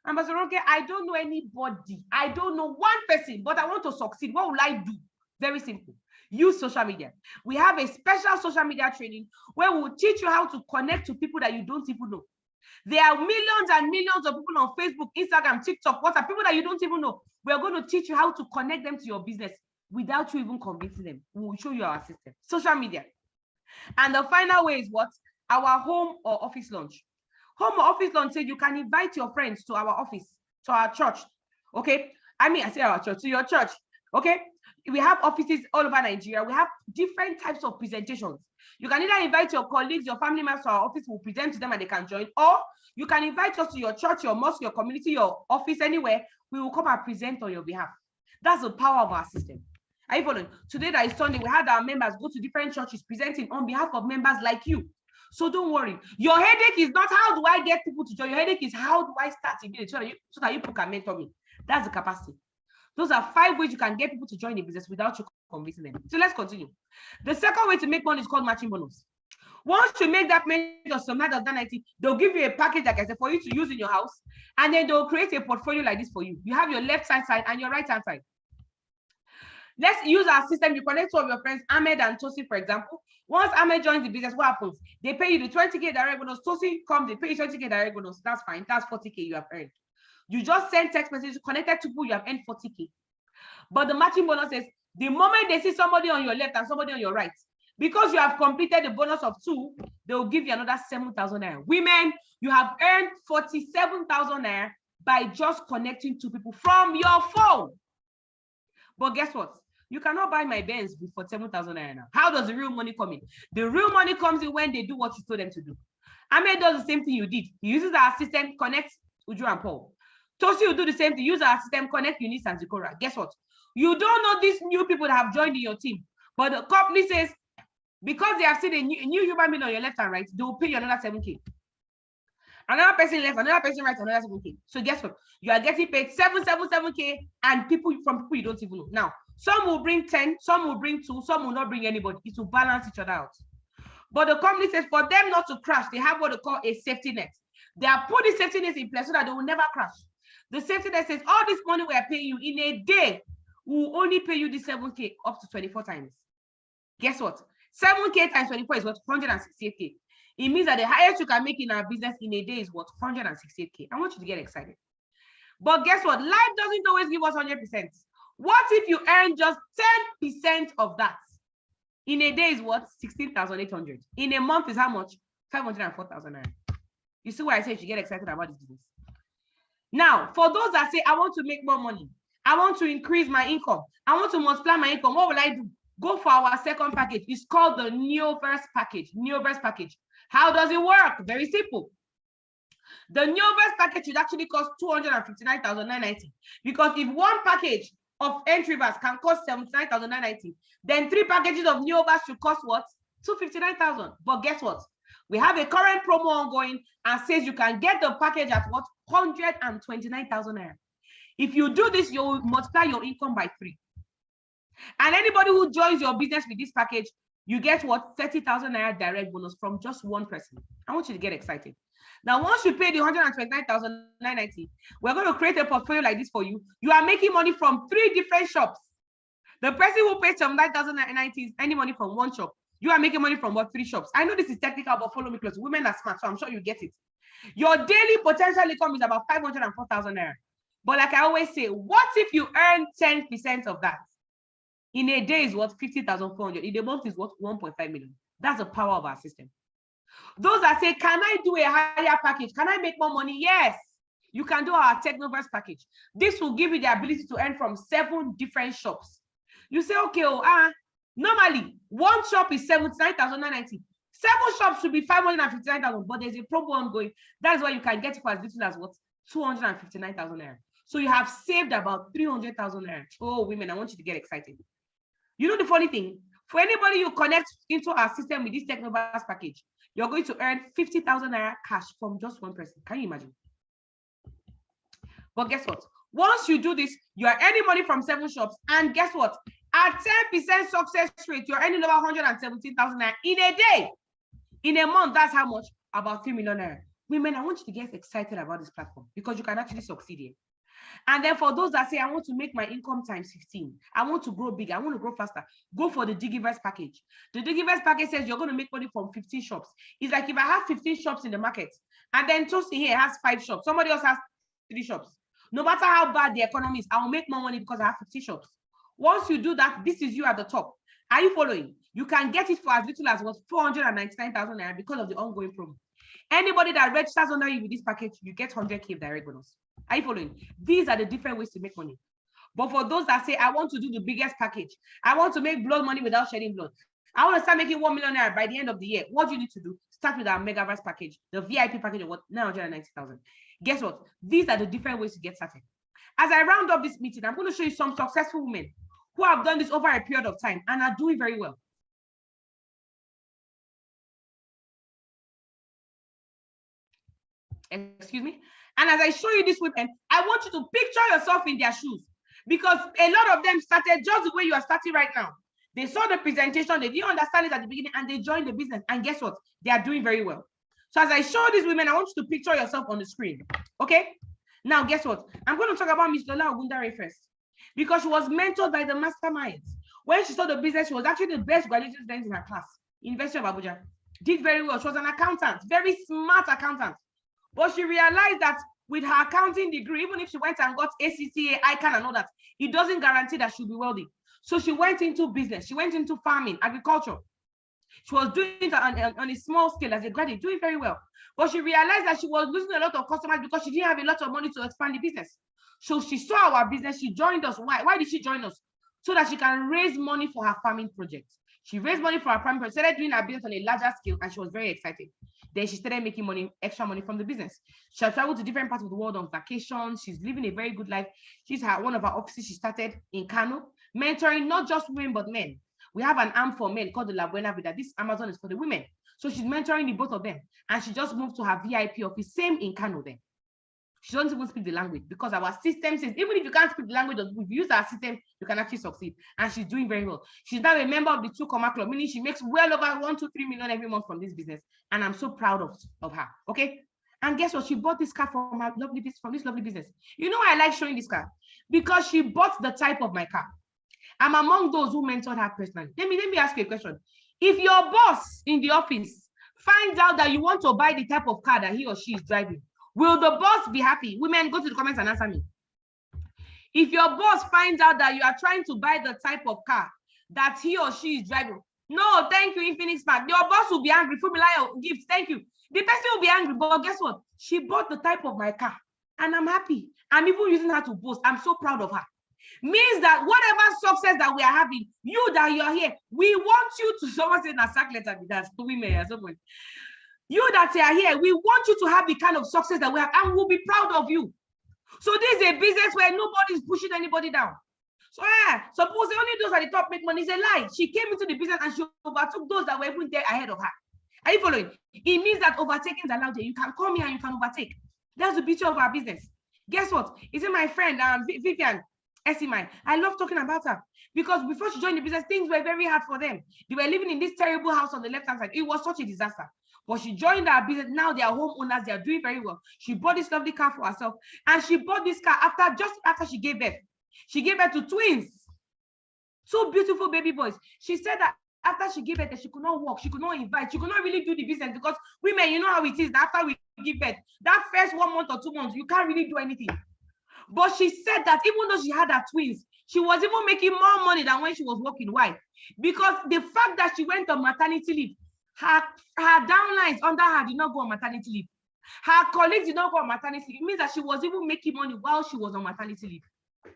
Ambassador Ronke, I don't know anybody. I don't know one person, but I want to succeed. What will I do? Very simple. Use social media. We have a special social media training where we will teach you how to connect to people that you don't even know. There are millions and millions of people on Facebook, Instagram, TikTok, WhatsApp, people that you don't even know. We're going to teach you how to connect them to your business without you even convincing them. We will show you our system. Social media. And the final way is what? Our home or office launch. Home or office launch says you can invite your friends to our office, to our church. Okay? I say our church, to your church. Okay? We have offices all over Nigeria. We have different types of presentations. You can either invite your colleagues, your family members to our office, we'll present to them and they can join, or you can invite us to your church, your mosque, your community, your office, anywhere. We will come and present on your behalf. That's the power of our system. Are you following? Today that is Sunday, we had our members go to different churches presenting on behalf of members like you. So don't worry. Your headache is not how do I get people to join. Your headache is how do I start immediately so that you people can mentor me. That's the capacity. Those are 5 ways you can get people to join the business without you convincing them. So let's continue. The second way to make money is called matching bonus. Once you make that money or some night of that 90, they'll give you a package, like I said, for you to use in your house, and then they'll create a portfolio like this for you. You have your left-hand side and your right-hand side. Let's use our system. You connect 2 of your friends, Ahmed and Tosi, for example. Once Ahmed joins the business, what happens? They pay you the 20K direct bonus. Tosi comes, they pay you 20K direct bonus. That's fine. That's 40K you have earned. You just send text messages connected to people, you have earned 40K. But the matching bonus is the moment they see somebody on your left and somebody on your right, because you have completed the bonus of 2, they will give you another 7,000 naira. Women, you have earned 47,000 naira by just connecting to people from your phone. But guess what? You cannot buy my Benz for 7,000 naira now. How does the real money come in? The real money comes in when they do what you told them to do. Ahmed does the same thing you did. He uses our system, connects Uju and Paul. Tosi will do the same thing. Use our system, connect Eunice and Zikora. Guess what? You don't know these new people that have joined in your team, but the company says, because they have seen a new human being on your left and right, they will pay you another 7K. Another person left, another person right, another 7K. So guess what? You are getting paid 7K, and people you don't even know. Now, some will bring 10, some will bring 2, some will not bring anybody. It will balance each other out. But the company says for them not to crash, they have what they call a safety net. They have put the safety net in place so that they will never crash. The safety net says all this money we are paying you in a day, we will only pay you the 7K up to 24 times. Guess what? 7K times 24 is what? 168K. It means that the highest you can make in our business in a day is what? 168K. I want you to get excited. But guess what? Life doesn't always give us 100%. What if you earn just 10% of that? In a day is what? 16,800. In a month is how much? 504,000. You see why I say you should get excited about this business. Now, for those that say, I want to make more money, I want to increase my income, I want to multiply my income, what will I do? Go for our second package. It's called the Neoverse package. Neoverse package. How does it work? Very simple. The Neoverse package should actually cost 259,990, because if one package of Entryverse can cost 79,990, then 3 packages of Neoverse should cost what? 259,000. But guess what? We have a current promo ongoing and says you can get the package at what? 129,000 naira. If you do this, you will multiply your income by 3. And anybody who joins your business with this package, you get what? 30,000 naira direct bonus from just one person. I want you to get excited. Now, once you pay the 129,990, we're going to create a portfolio like this for you. You are making money from 3 different shops. The person who pays 79,990 is any money from one shop. You are making money from what? 3 shops. I know this is technical, but follow me close. Women are smart, so I'm sure you get it. Your daily potential income is about 504,000 naira. But like I always say, what if you earn 10% of that? In a day is what? 50,400. In a month is what? 1.5 million. That's the power of our system. Those that say, can I do a higher package? Can I make more money? Yes, you can do our Technoverse package. This will give you the ability to earn from 7 different shops. You say, okay, normally one shop is 79,990. 7 shops should be 559,000, but there's a promo ongoing. That's why you can get it for as little as what? 259,000 naira. So you have saved about 300,000 naira. Oh, women, I want you to get excited. You know the funny thing? For anybody you connect into our system with this Technoverse package, you're going to earn 50,000 naira cash from just one person. Can you imagine? But guess what? Once you do this, you are earning money from 7 shops. And guess what? At 10% success rate, you're earning over 117,000 naira in a day. In a month, that's how much? About 3 million naira. Women, I want you to get excited about this platform because you can actually succeed here. And then for those that say, I want to make my income times 15, I want to grow bigger, I want to grow faster, go for the Digiverse package. The Digiverse package says you're going to make money from 15 shops. It's like if I have 15 shops in the market, and then Tosi here has 5 shops, somebody else has 3 shops. No matter how bad the economy is, I will make more money because I have 50 shops. Once you do that, this is you at the top. Are you following? You can get it for as little as what? 499,000 naira because of the ongoing promo. Anybody that registers under you with this package, you get 100K direct bonus. Are you following? These are the different ways to make money. But for those that say, I want to do the biggest package, I want to make blood money without shedding blood, I want to start making 1 million naira by the end of the year, what do you need to do? Start with our Megaverse package, the VIP package of what? 990,000. Guess what? These are the different ways to get started. As I round up this meeting, I'm going to show you some successful women who have done this over a period of time and are doing very well. Excuse me. And as I show you these women, I want you to picture yourself in their shoes, because a lot of them started just the way you are starting right now. They saw the presentation, they didn't understand it at the beginning, and they joined the business. And guess what? They are doing very well. So as I show these women, I want you to picture yourself on the screen. Okay? Now, guess what? I'm going to talk about Miss Lola Ogundare first, because she was mentored by the masterminds. When she saw the business, she was actually the best graduate student in her class, University of Abuja. Did very well. She was an accountant, very smart accountant. But she realized that with her accounting degree, even if she went and got ACCA, ICANN and all that, it doesn't guarantee that she'll be wealthy. So she went into business. She went into farming, agriculture. She was doing it on a small scale as a graduate, doing very well. But she realized that she was losing a lot of customers because she didn't have a lot of money to expand the business. So she saw our business. She joined us. Why? Why did she join us? So that she can raise money for her farming project. She raised money for her primary, started doing her business on a larger scale, and she was very excited. Then she started making money, extra money from the business. She has traveled to different parts of the world on vacation. She's living a very good life. She's had one of her offices she started in Kano, mentoring not just women, but men. We have an arm for men called the La Buena Vida. This Amazon is for the women. So she's mentoring the both of them. And she just moved to her VIP office, same in Kano then. She doesn't even speak the language because our system says, even if you can't speak the language, if you use our system, you can actually succeed. And she's doing very well. She's now a member of the 2 Comma Club, meaning she makes well over 1 to 3 million every month from this business. And I'm so proud of her. Okay. And guess what? She bought this car from this lovely business. You know why I like showing this car? Because she bought the type of my car. I'm among those who mentored her personally. Let me ask you a question. If your boss in the office finds out that you want to buy the type of car that he or she is driving, will the boss be happy? Women, go to the comments and answer me. If your boss finds out that you are trying to buy the type of car that he or she is driving, no, thank you, Infinix Smart. Your boss will be angry. Fumilayo, gift, thank you. The person will be angry, but guess what? She bought the type of my car, and I'm happy. I'm even using her to boast. I'm so proud of her. Means that whatever success that we are having, you that you're here, we want you to, someone said a sack letter, that's women at some point. You that are here, we want you to have the kind of success that we have, and we'll be proud of you. So this is a business where nobody's pushing anybody down. So yeah, suppose only those at the top make money is a lie. She came into the business and she overtook those that were even there ahead of her. Are you following? It means that overtaking is allowed here. You can come here and you can overtake. That's the beauty of our business. Guess what? Is it my friend Vivian Esimai? I love talking about her because before she joined the business, things were very hard for them. They were living in this terrible house on the left-hand side. It was such a disaster. But she joined our business. Now they are homeowners. They are doing very well. She bought this lovely car for herself. And she bought this car just after she gave birth. She gave birth to twins. 2 beautiful baby boys. She said that after she gave birth, that she could not walk. She could not invite. She could not really do the business because women, you know how it is. After we give birth, that first 1 month or 2 months, you can't really do anything. But she said that even though she had her twins, she was even making more money than when she was working. Why? Because the fact that she went on maternity leave, her downlines under her did not go on maternity leave. Her colleagues did not go on maternity leave. It means that she was even making money while she was on maternity leave.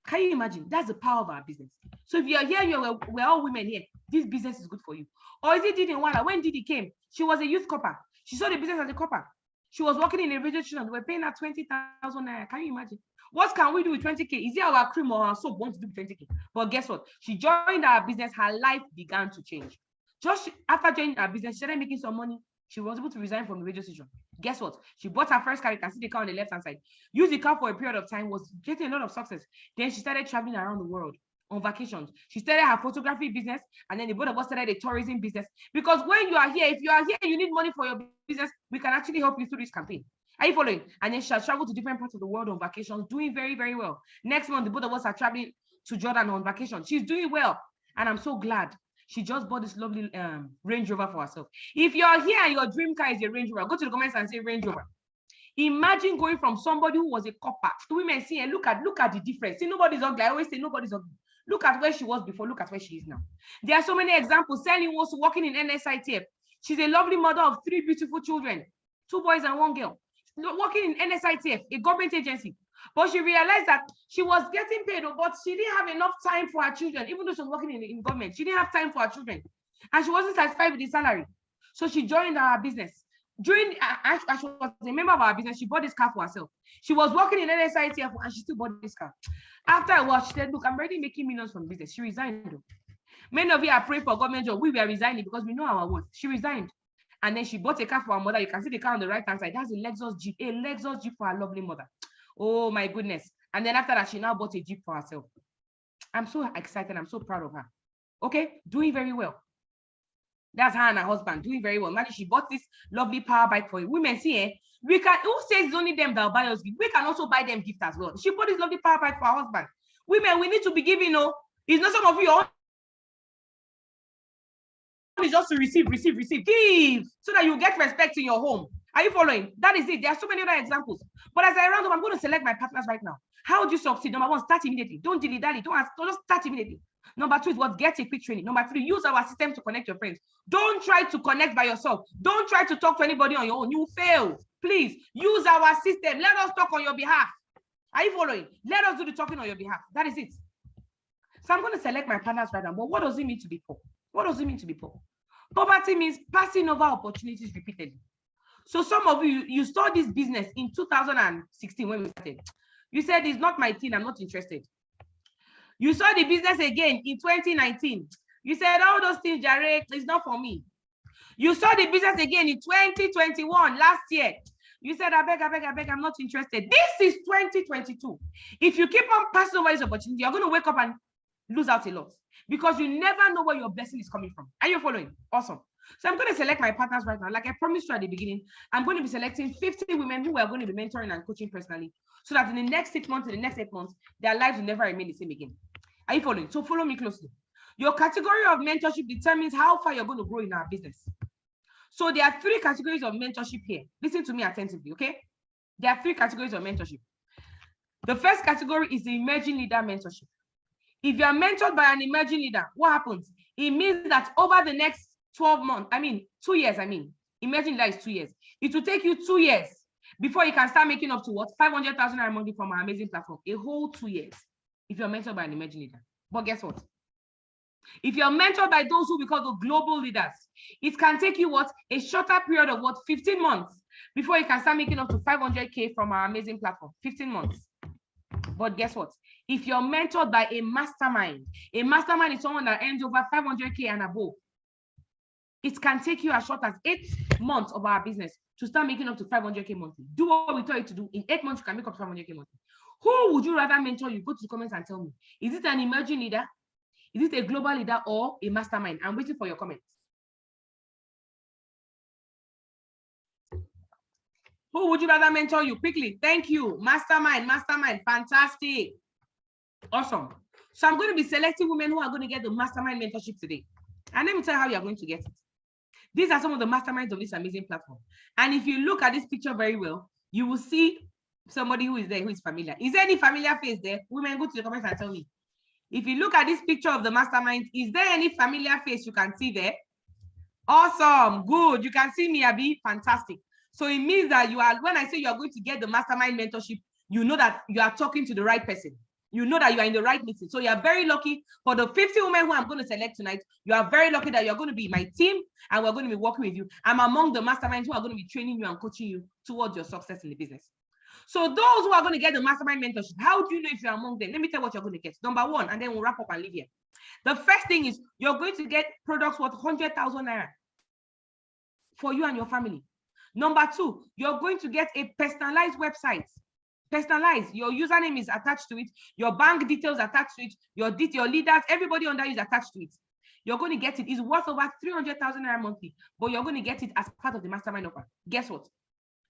Can you imagine? That's the power of our business. So if you're here, we're all women here. This business is good for you. Or is it Didi Wala? When Didi came, she was a youth copper. She saw the business as a copper. She was working in a radio station. They were paying her 20,000 naira. Can you imagine? What can we do with 20K? Is it our cream or our soap want to do with 20K? But guess what? She joined our business. Her life began to change. Just after joining our business, she started making some money. She was able to resign from the radio station. Guess what? She bought her first car. You can see the car on the left-hand side. Used the car for a period of time, was getting a lot of success. Then she started traveling around the world on vacations. She started her photography business, and then the both of us started a tourism business. Because when you are here, if you are here, you need money for your business, we can actually help you through this campaign. Are you following? And then she has traveled to different parts of the world on vacations, doing very, very well. Next month, the both of us are traveling to Jordan on vacation. She's doing well, and I'm so glad. She just bought this lovely Range Rover for herself. If you're here and your dream car is a Range Rover, go to the comments and say Range Rover. Imagine going from somebody who was a copper to women. See, and look at the difference. See, nobody's ugly. I always say nobody's ugly. Look at where she was before. Look at where she is now. There are so many examples. Sally was working in NSITF. She's a lovely mother of 3 beautiful children, 2 boys and 1 girl. Working in NSITF, a government agency. But she realized that she was getting paid, but she didn't have enough time for her children. Even though she was working in government, she didn't have time for her children. And she wasn't satisfied with the salary. So she joined our business. As she was a member of our business, she bought this car for herself. She was working in NSITF and she still bought this car. After a while, she said, look, I'm already making millions from business. She resigned. Many of you are praying for government job. We were resigning because we know our worth. She resigned. And then she bought a car for her mother. You can see the car on the right-hand side. That's a Lexus Jeep for her lovely mother. Oh my goodness. And then after that, she now bought a Jeep for herself. I'm so excited. I'm so proud of her. Okay, doing very well. That's her and her husband doing very well. Imagine she bought this lovely power bike for you. Women, see, who says it's only them that will buy us gift? We can also buy them gift as well. She bought this lovely power bike for her husband. Women, we need to be giving, it's not some of you is just to receive. Give so that you get respect in your home. Are you following? That is it. There are so many other examples. But as I round up, I'm going to select my partners right now. How do you succeed? Number 1, start immediately. Don't dilly-dally. Don't just start immediately. Number 2 is what? Get a quick training. Number 3, use our system to connect your friends. Don't try to connect by yourself. Don't try to talk to anybody on your own. You will fail. Please use our system. Let us talk on your behalf. Are you following? Let us do the talking on your behalf. That is it. So I'm going to select my partners right now. But what does it mean to be poor? What does it mean to be poor? Poverty means passing over opportunities repeatedly. So some of you, you started this business in 2016 when we started. You said, it's not my thing, I'm not interested. You saw the business again in 2019. You said, all those things, Jared, it's not for me. You saw the business again in 2021, last year. You said, I beg, I'm not interested. This is 2022. If you keep on passing over this opportunity, you're going to wake up and lose out a lot because you never know where your blessing is coming from. Are you following? Awesome. So I'm going to select my partners right now. Like I promised you at the beginning, I'm going to be selecting 50 women who are going to be mentoring and coaching personally so that in the next 6 months, in the next 8 months, their lives will never remain the same again. Are you following? So follow me closely. Your category of mentorship determines how far you're going to grow in our business. So there are 3 categories of mentorship here. Listen to me attentively, okay? There are 3 categories of mentorship. The first category is the emerging leader mentorship. If you are mentored by an emerging leader, what happens? It means that over the next 2 years, emerging leader is 2 years. It will take you 2 years before you can start making up to what? 500,000 a month from our amazing platform. A whole 2 years if you're mentored by an emerging leader. But guess what? If you're mentored by those who we call the global leaders, it can take you what? A shorter period of what? 15 months before you can start making up to 500K from our amazing platform. 15 months. But guess what? If you're mentored by a mastermind is someone that earns over 500K and above. It can take you as short as 8 months of our business to start making up to 500K monthly. Do what we tell you to do. In 8 months, you can make up to 500K monthly. Who would you rather mentor? You go to the comments and tell me. Is it an emerging leader? Is it a global leader or a mastermind? I'm waiting for your comments. Who would you rather mentor you? Quickly. Thank you. Mastermind. Fantastic. Awesome. So I'm going to be selecting women who are going to get the mastermind mentorship today. And let me tell you how you're going to get it. These are some of the masterminds of this amazing platform. And if you look at this picture very well, you will see somebody who is there, who is familiar. Is there any familiar face there? Women, go to the comments and tell me. If you look at this picture of the mastermind, is there any familiar face you can see there? Awesome. Good. You can see me, Abi. Fantastic. So it means that you are, when I say you are going to get the mastermind mentorship, you know that you are talking to the right person. You know that you are in the right meeting. So you are very lucky. For the 50 women who I'm going to select tonight, you are very lucky that you're going to be my team and we're going to be working with you. I'm among the masterminds who are going to be training you and coaching you towards your success in the business. So those who are going to get the mastermind mentorship, how do you know if you're among them? Let me tell you what you're going to get. Number 1, and then we'll wrap up and leave here. The first thing is you're going to get products worth 100,000 naira for you and your family. Number 2, you're going to get a personalized website. Personalized. Your username is attached to it. Your bank details attached to it. Your leaders, everybody under you is attached to it. You're going to get it. It's worth over 300,000 naira monthly, but you're going to get it as part of the mastermind offer. Guess what?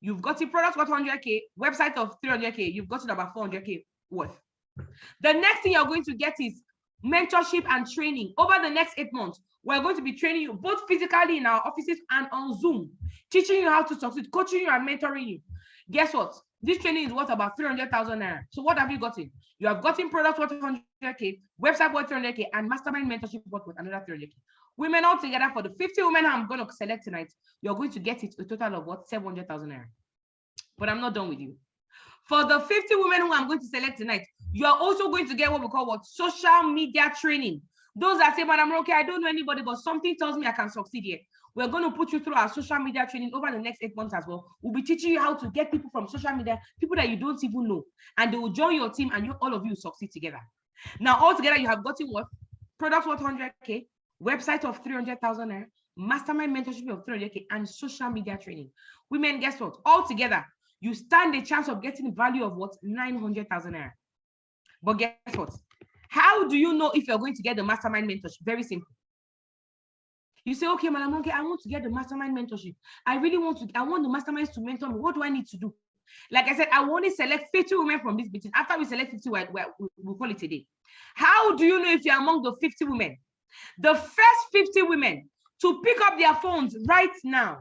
You've got the products worth 100K, website of 300K. You've got it about 400K worth. The next thing you're going to get is mentorship and training. Over the next 8 months, we're going to be training you both physically in our offices and on Zoom, teaching you how to succeed, coaching you and mentoring you. Guess what? This training is worth about 300,000 naira. So what have you gotten? You have gotten products worth 100K, website worth 300K, and mastermind mentorship worth another 300K. Women all together, for the 50 women I'm going to select tonight, you're going to get it a total of what? 700,000 naira. But I'm not done with you. For the 50 women who I'm going to select tonight, you are also going to get what we call what? Social media training. Those that say, Madam Ronke, I don't know anybody, but something tells me I can succeed here. We're going to put you through our social media training over the next 8 months as well. We'll be teaching you how to get people from social media, people that you don't even know, and they will join your team and all of you succeed together. Now, all together, you have gotten what? Products worth 100K, website of 300,000 naira, mastermind mentorship of 300K, and social media training. Women, guess what? All together, you stand a chance of getting value of what? 900,000 naira. But guess what? How do you know if you're going to get the mastermind mentorship? Very simple. You say, okay, Madam Ronke, I want to get the mastermind mentorship. I want the masterminds to mentor me. What do I need to do? Like I said, I want to select 50 women from this meeting. After we select 50, we'll call it a day. How do you know if you're among the 50 women? The first 50 women to pick up their phones right now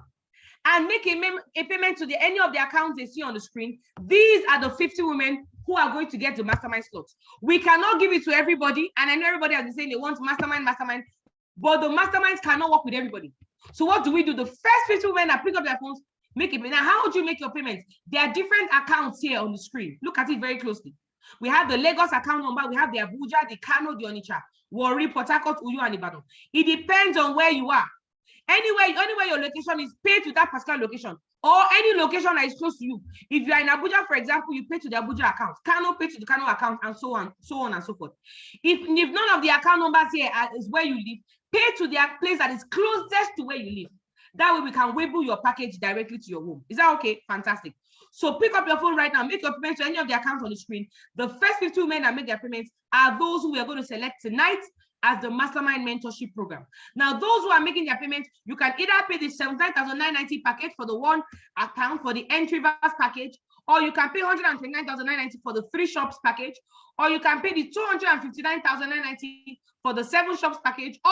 and make a payment to any of the accounts they see on the screen, these are the 50 women who are going to get the mastermind slots. We cannot give it to everybody, and I know everybody has been saying they want mastermind, but the masterminds cannot work with everybody. So what do? The first 50 women that pick up their phones, make it. Now, how would you make your payments? There are different accounts here on the screen. Look at it very closely. We have the Lagos account number. We have the Abuja, the Kano, the Onitsha, Warri, Port Harcourt, Uyo, and Ibadan. It depends on where you are. Anywhere your location is, pay to that particular location, or any location that is close to you. If you are in Abuja, for example, you pay to the Abuja account, Kano pay to the Kano account, and so on and so forth. If none of the account numbers here is where you live, pay to the place that is closest to where you live. That way we can waive your package directly to your home. Is that okay? Fantastic. So pick up your phone right now, make your payment to any of the accounts on the screen. The first 50 women that make their payments are those who we are going to select tonight as the Mastermind Mentorship Program. Now, those who are making their payments, you can either pay the 79,990 package for the one account for the entry verse package, or you can pay 129,990 for the 3 shops package, or you can pay the 259,990 for the 7 shops package, or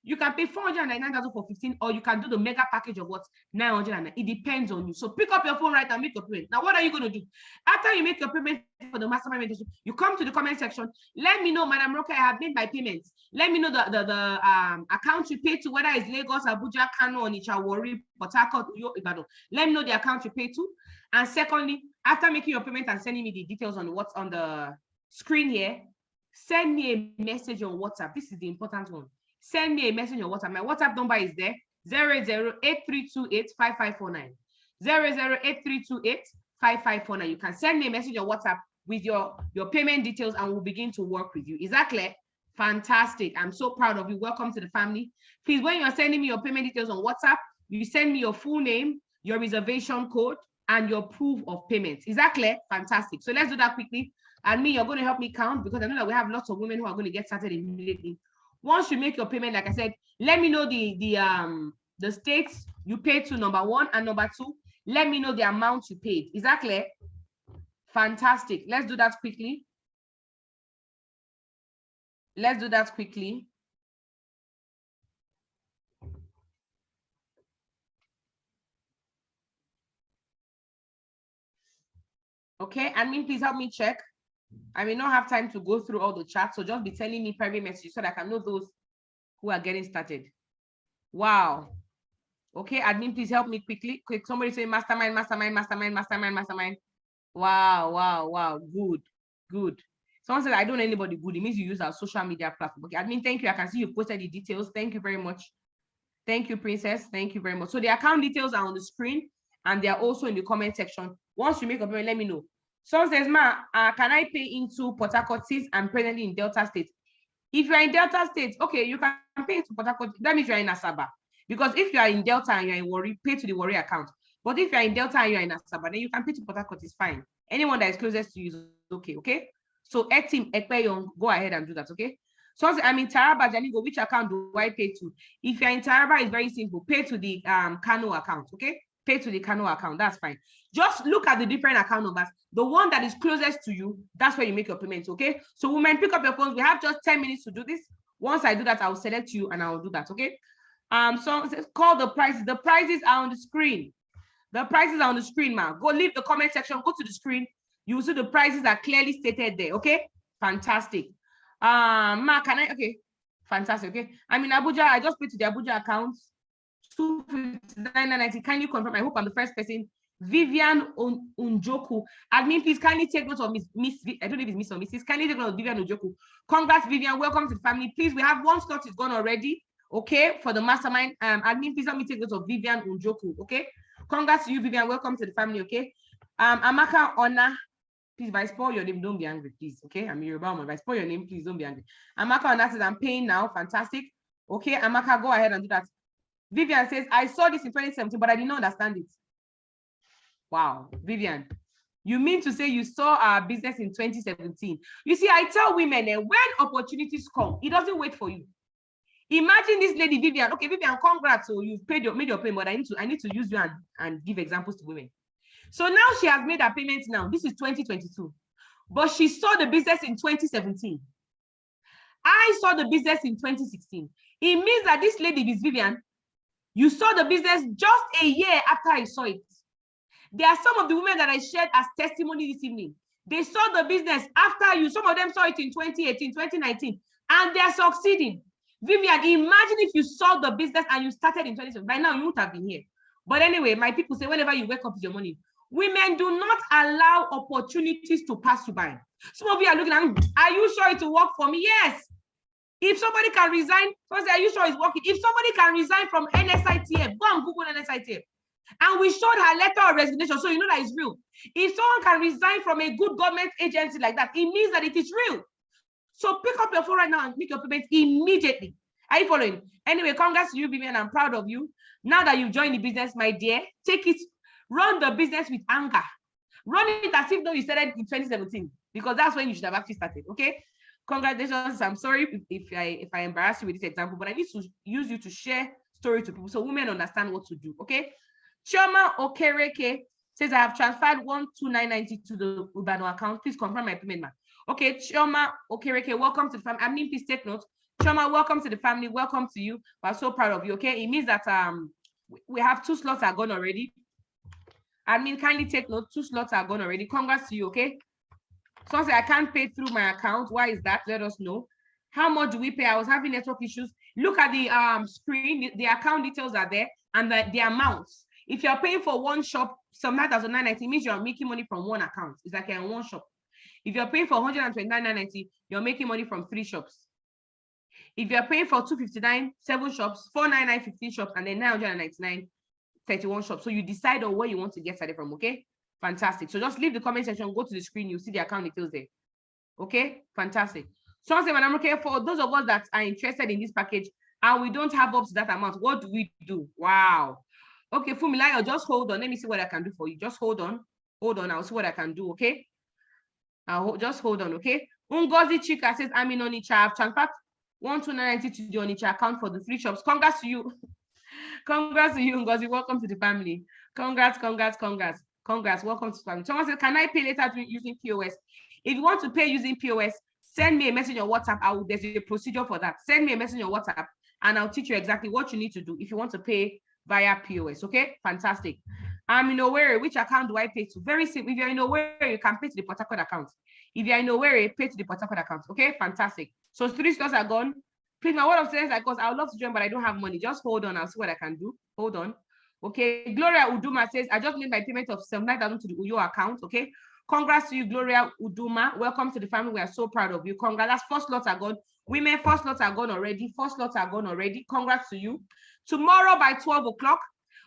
you can pay 499,000 for 15, or you can do the mega package of what 909. It depends on you. So pick up your phone right now, make your payment. Now, what are you going to do after you make your payment for the Mastermind Mentorship? You come to the comment section. Let me know, Madam Roka, I have made my payments. Let me know the account you pay to, whether it's Lagos, Abuja, Kano, Onitsha, Warri, Port Harcourt, Uyo, Ibadan. Let me know the account you pay to. And secondly, after making your payment and sending me the details on what's on the screen here, send me a message on WhatsApp. This is the important one. Send me a message on WhatsApp. My WhatsApp number is there, 0083285549. 0083285549. You can send me a message on WhatsApp with your payment details, and we'll begin to work with you. Is that clear? Fantastic. I'm so proud of you. Welcome to the family. Please, when you're sending me your payment details on WhatsApp, you send me your full name, your reservation code, and your proof of payment. Is that clear? Fantastic. So let's do that quickly. And me, you're going to help me count, because I know that we have lots of women who are going to get started immediately. Once you make your payment, like I said, let me know the states you paid to, number 1, and number 2, let me know the amount you paid. Is that clear? Fantastic. Let's do that quickly. Let's do that quickly. Okay, admin, please help me check. I may not have time to go through all the chats, so just be telling me private messages so that I can know those who are getting started. Wow. Okay, admin, please help me quickly. Quick, somebody say mastermind, mastermind, mastermind, mastermind, mastermind. Wow, wow, wow. Good, good. Someone said, I don't know anybody good. It means you use our social media platform. Okay, admin, thank you. I can see you posted the details. Thank you very much. Thank you, Princess. Thank you very much. So the account details are on the screen, and they are also in the comment section. Once you make a payment, let me know. Someone says, can I pay into Port Harcourt since I'm presently in Delta State? If you're in Delta State, okay, you can pay into Port Harcourt. That means you're in Asaba. Because if you are in Delta and you're in Warri, pay to the Warri account. But if you're in Delta and you're in Asaba, then you can pay to Port Harcourt. It's fine. Anyone that is closest to you is okay, okay? So Etim Ekpeyon, go ahead and do that, okay? So I'm in Taraba, Janigo, which account do I pay to? If you're in Taraba, it's very simple. Pay to the Kano account, okay? Pay to the Kano account, that's fine. Just look at the different account numbers. The one that is closest to you, that's where you make your payments, okay? So women, pick up your phones. We have just 10 minutes to do this. Once I do that, I'll select you and I'll do that, okay? So it says, call the prices. The prices are on the screen. The prices are on the screen, ma. Go leave the comment section, go to the screen. You will see the prices are clearly stated there, okay? Fantastic. Ma, can I, okay. Fantastic, okay? I'm in Abuja. I just paid to the Abuja account. 259.90. Can you confirm? I hope I'm the first person. Vivian Unjoku. Admin, please kindly take note of Miss I don't know if it's Miss or Mrs. Kindly take note of Vivian Unjoku. Congrats, Vivian. Welcome to the family. Please, we have one slot is gone already. Okay, for the mastermind. Admin, please let me take note of Vivian Unjoku. Okay. Congrats to you, Vivian. Welcome to the family. Okay. Amaka Ona. Please, if I spoil your name, don't be angry, please. Okay. I'm Yoruba woman. If I spoil your name, please don't be angry. Amaka Ona says, I'm paying now. Fantastic. Okay, Amaka, go ahead and do that. Vivian says, I saw this in 2017, but I did not understand it. Wow, Vivian, you mean to say you saw our business in 2017? You see, I tell women when opportunities come, it doesn't wait for you. Imagine this lady, Vivian. Okay, Vivian, congrats. So you've made your payment, but I need to use you and give examples to women. So now she has made her payments now. This is 2022. But she saw the business in 2017. I saw the business in 2016. It means that this lady, Miss Vivian, you saw the business just a year after I saw it. There are some of the women that I shared as testimony this evening. They saw the business after you. Some of them saw it in 2018, 2019, and they are succeeding. Vivian, imagine if you saw the business and you started in 2017. By now, you would have been here. But anyway, my people say, whenever you wake up with your money, Women, do not allow opportunities to pass you by. Some of you are looking at me, are you sure it will work for me? Yes. If somebody can resign, are you sure it's working? If somebody can resign from NSITF, go and Google NSITF. And we showed her letter of resignation, so you know that it's real. If someone can resign from a good government agency like that, it means that it is real. So pick up your phone right now and make your payment immediately. Are you following? Anyway, congrats to you, Vivian. I'm proud of you. Now that you've joined the business, my dear, take it, run the business with anger. Run it as if though you started in 2017, because that's when you should have actually started. Okay. Congratulations. I'm sorry if I embarrass you with this example, but I need to use you to share story to people so women understand what to do. Okay. Chioma Okereke says, I have transferred 12990 to the Urbano account. Please confirm my payment, ma'am. Okay, Chioma Okereke, welcome to the family. I mean, please take note. Chioma, welcome to the family. Welcome to you. We're so proud of you. Okay, it means that we have 2 slots are gone already. I mean, kindly take note. 2 slots are gone already. Congrats to you. Okay. So say I can't pay through my account. Why is that? Let us know. How much do we pay? I was having network issues. Look at the screen. The account details are there and the amounts. If you're paying for one shop, some night as a 990, means you're making money from one account. It's like in one shop. If you're paying for 129.990, you're making money from 3 shops. If you're paying for 259, 7 shops, 499, 15 shops, and then 999, 31 shops. So you decide on where you want to get started from, okay? Fantastic. So just leave the comment section, go to the screen, you'll see the account details there. Okay, fantastic. So I say, Madam, okay, for those of us that are interested in this package and we don't have up to that amount, what do we do? Wow. Okay, Fumilayo, just hold on. Let me see what I can do for you. Just hold on. Hold on. I'll see what I can do, okay? Just hold on, okay? Ungozi Chika says, I'm in Onitsha. I've transferred 12990 to the Onitsha account for the 3 shops. Congrats to you. Congrats to you, Ngozi. Welcome to the family. Congrats, congrats, congrats. Congrats. Welcome to the family. Someone said, can I pay later using POS? If you want to pay using POS, send me a message on WhatsApp. There's a procedure for that. Send me a message on WhatsApp and I'll teach you exactly what you need to do if you want to pay via POS. Okay, fantastic. I'm in Owerri. Which account do I pay to? Very simple. If you're in Owerri, you can pay to the Port Harcourt account. If you're in Owerri, pay to the Port Harcourt account. Okay, fantastic. So 3 stores are gone. Please, my word of saying, because I would love to join, but I don't have money. Just hold on. I'll see what I can do. Hold on. Okay. Gloria Uduma says, I just made my payment of 79,000 to the Uyo account. Okay. Congrats to you, Gloria Uduma. Welcome to the family. We are so proud of you. Congrats. That's 4 slots are gone. Women, 4 slots are gone already. 4 slots are gone already. Congrats to you. Tomorrow by 12 o'clock,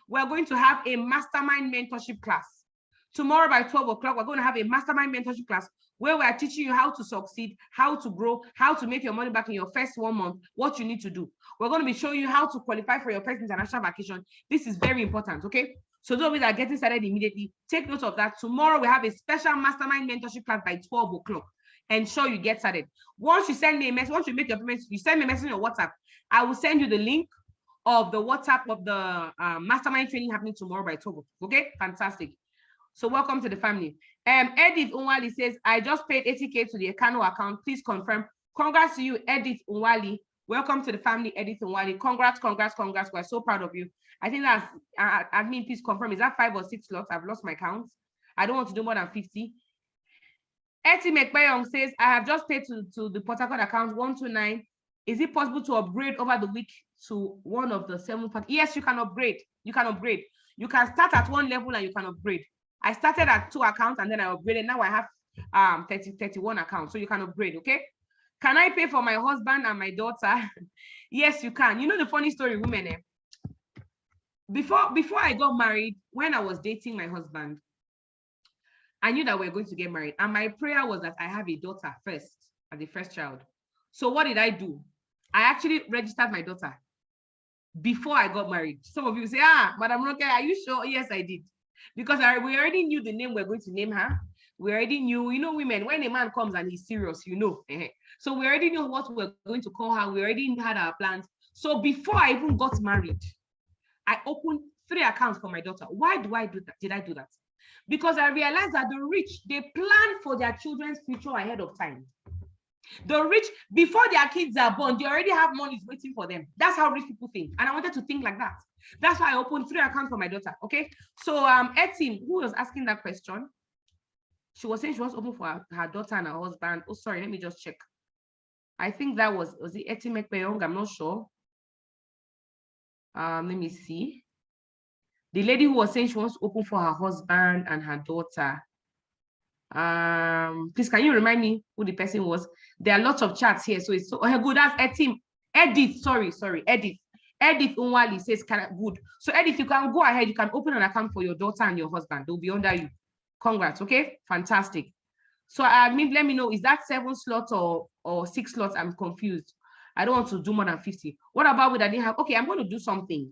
we're going to have a mastermind mentorship class. Tomorrow by 12 o'clock, we're going to have a mastermind mentorship class where we are teaching you how to succeed, how to grow, how to make your money back in your first 1 month, what you need to do. We're going to be showing you how to qualify for your first international vacation. This is very important, okay? So those of you that are getting started immediately, take note of that. Tomorrow we have a special mastermind mentorship class by 12 o'clock. Ensure you get started. Once you send me a message, once you make your payments, you send me a message on WhatsApp. I will send you the link of the WhatsApp of the mastermind training happening tomorrow by 12 o'clock. Okay, fantastic. So welcome to the family. Edith Unwali says, I just paid 80K to the Ekano account. Please confirm. Congrats to you, Edith Unwali. Welcome to the family, Edith Unwali. Congrats, congrats, congrats. We're so proud of you. I think that's, admin, please confirm. Is that 5 or 6 slots? I've lost my count. I don't want to do more than 50. Eti Mekbayong says, I have just paid to the Port Harcourt account 129. Is it possible to upgrade over the week to one of the 7 packs? Yes, you can upgrade. You can upgrade. You can start at 1 level and you can upgrade. I started at 2 accounts and then I upgraded. Now I have 31 accounts. So you can upgrade, okay? Can I pay for my husband and my daughter? Yes, you can. You know the funny story, women, eh? Before I got married, when I was dating my husband, I knew that we were going to get married. And my prayer was that I have a daughter first, as the first child. So what did I do? I actually registered my daughter before I got married. Some of you say, Madam Roke, are you sure? Yes, I did. Because we already knew the name we're going to name her. We already knew, you know, women, when a man comes and he's serious, you know. So we already knew what we're going to call her. We already had our plans. So before I even got married, I opened 3 accounts for my daughter. Why do I do that? Did I do that? Because I realized that the rich, they plan for their children's future ahead of time. The rich, before their kids are born, they already have money waiting for them. That's how rich people think. And I wanted to think like that. That's why I opened 3 accounts for my daughter. Okay. So Etim, who was asking that question, she was saying she wants to open for her daughter and her husband. Oh, sorry, let me just check. I think that was it Etim Ekpeyong? I'm not sure. Let me see. The lady who was saying she wants to open for her husband and her daughter. Please, can you remind me who the person was? There are lots of chats here, so it's so good. That's Etim. Edith, sorry, Edith. Edith Unwali says, good. So Edith, you can go ahead. You can open an account for your daughter and your husband. They'll be under you. Congrats, okay? Fantastic. So let me know, is that 7 slots or 6 slots? I'm confused. I don't want to do more than 50. What about with I didn't have? Okay, I'm going to do something.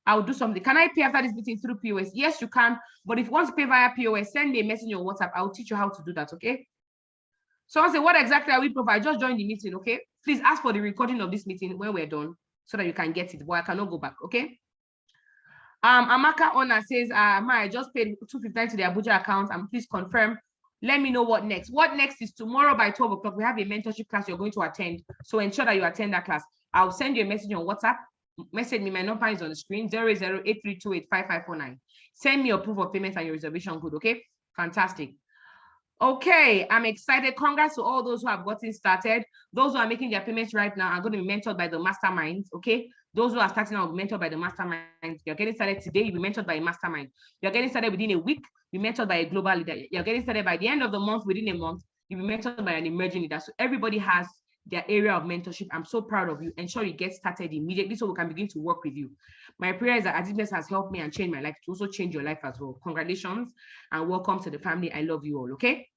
I'll do something. Can I pay after this meeting through POS? Yes, you can. But if you want to pay via POS, send me a message on WhatsApp. I'll teach you how to do that, okay? So I say, what exactly are we providing? Just join the meeting, okay? Please ask for the recording of this meeting when we're done so that you can get it. But I cannot go back, okay? Amaka Ona says, I just paid $259 to the Abuja account, and please confirm. Let me know what next. What next is tomorrow by 12 o'clock. We have a mentorship class you're going to attend. So ensure that you attend that class. I'll send you a message on WhatsApp. Message me, my number is on the screen, 08083285549. Send me your proof of payment and your reservation code, okay? Fantastic. Okay, I'm excited. Congrats to all those who have gotten started. Those who are making their payments right now are going to be mentored by the masterminds, okay? Those who are starting out will be mentored by the masterminds. You're getting started today, you'll be mentored by a mastermind. You're getting started within a week, you'll be mentored by a global leader. You're getting started by the end of the month, within a month, you'll be mentored by an emerging leader. So everybody has their area of mentorship. I'm so proud of you. Ensure you get started immediately so we can begin to work with you. My prayer is that as this has helped me and changed my life, to also change your life as well. Congratulations and welcome to the family. I love you all, okay?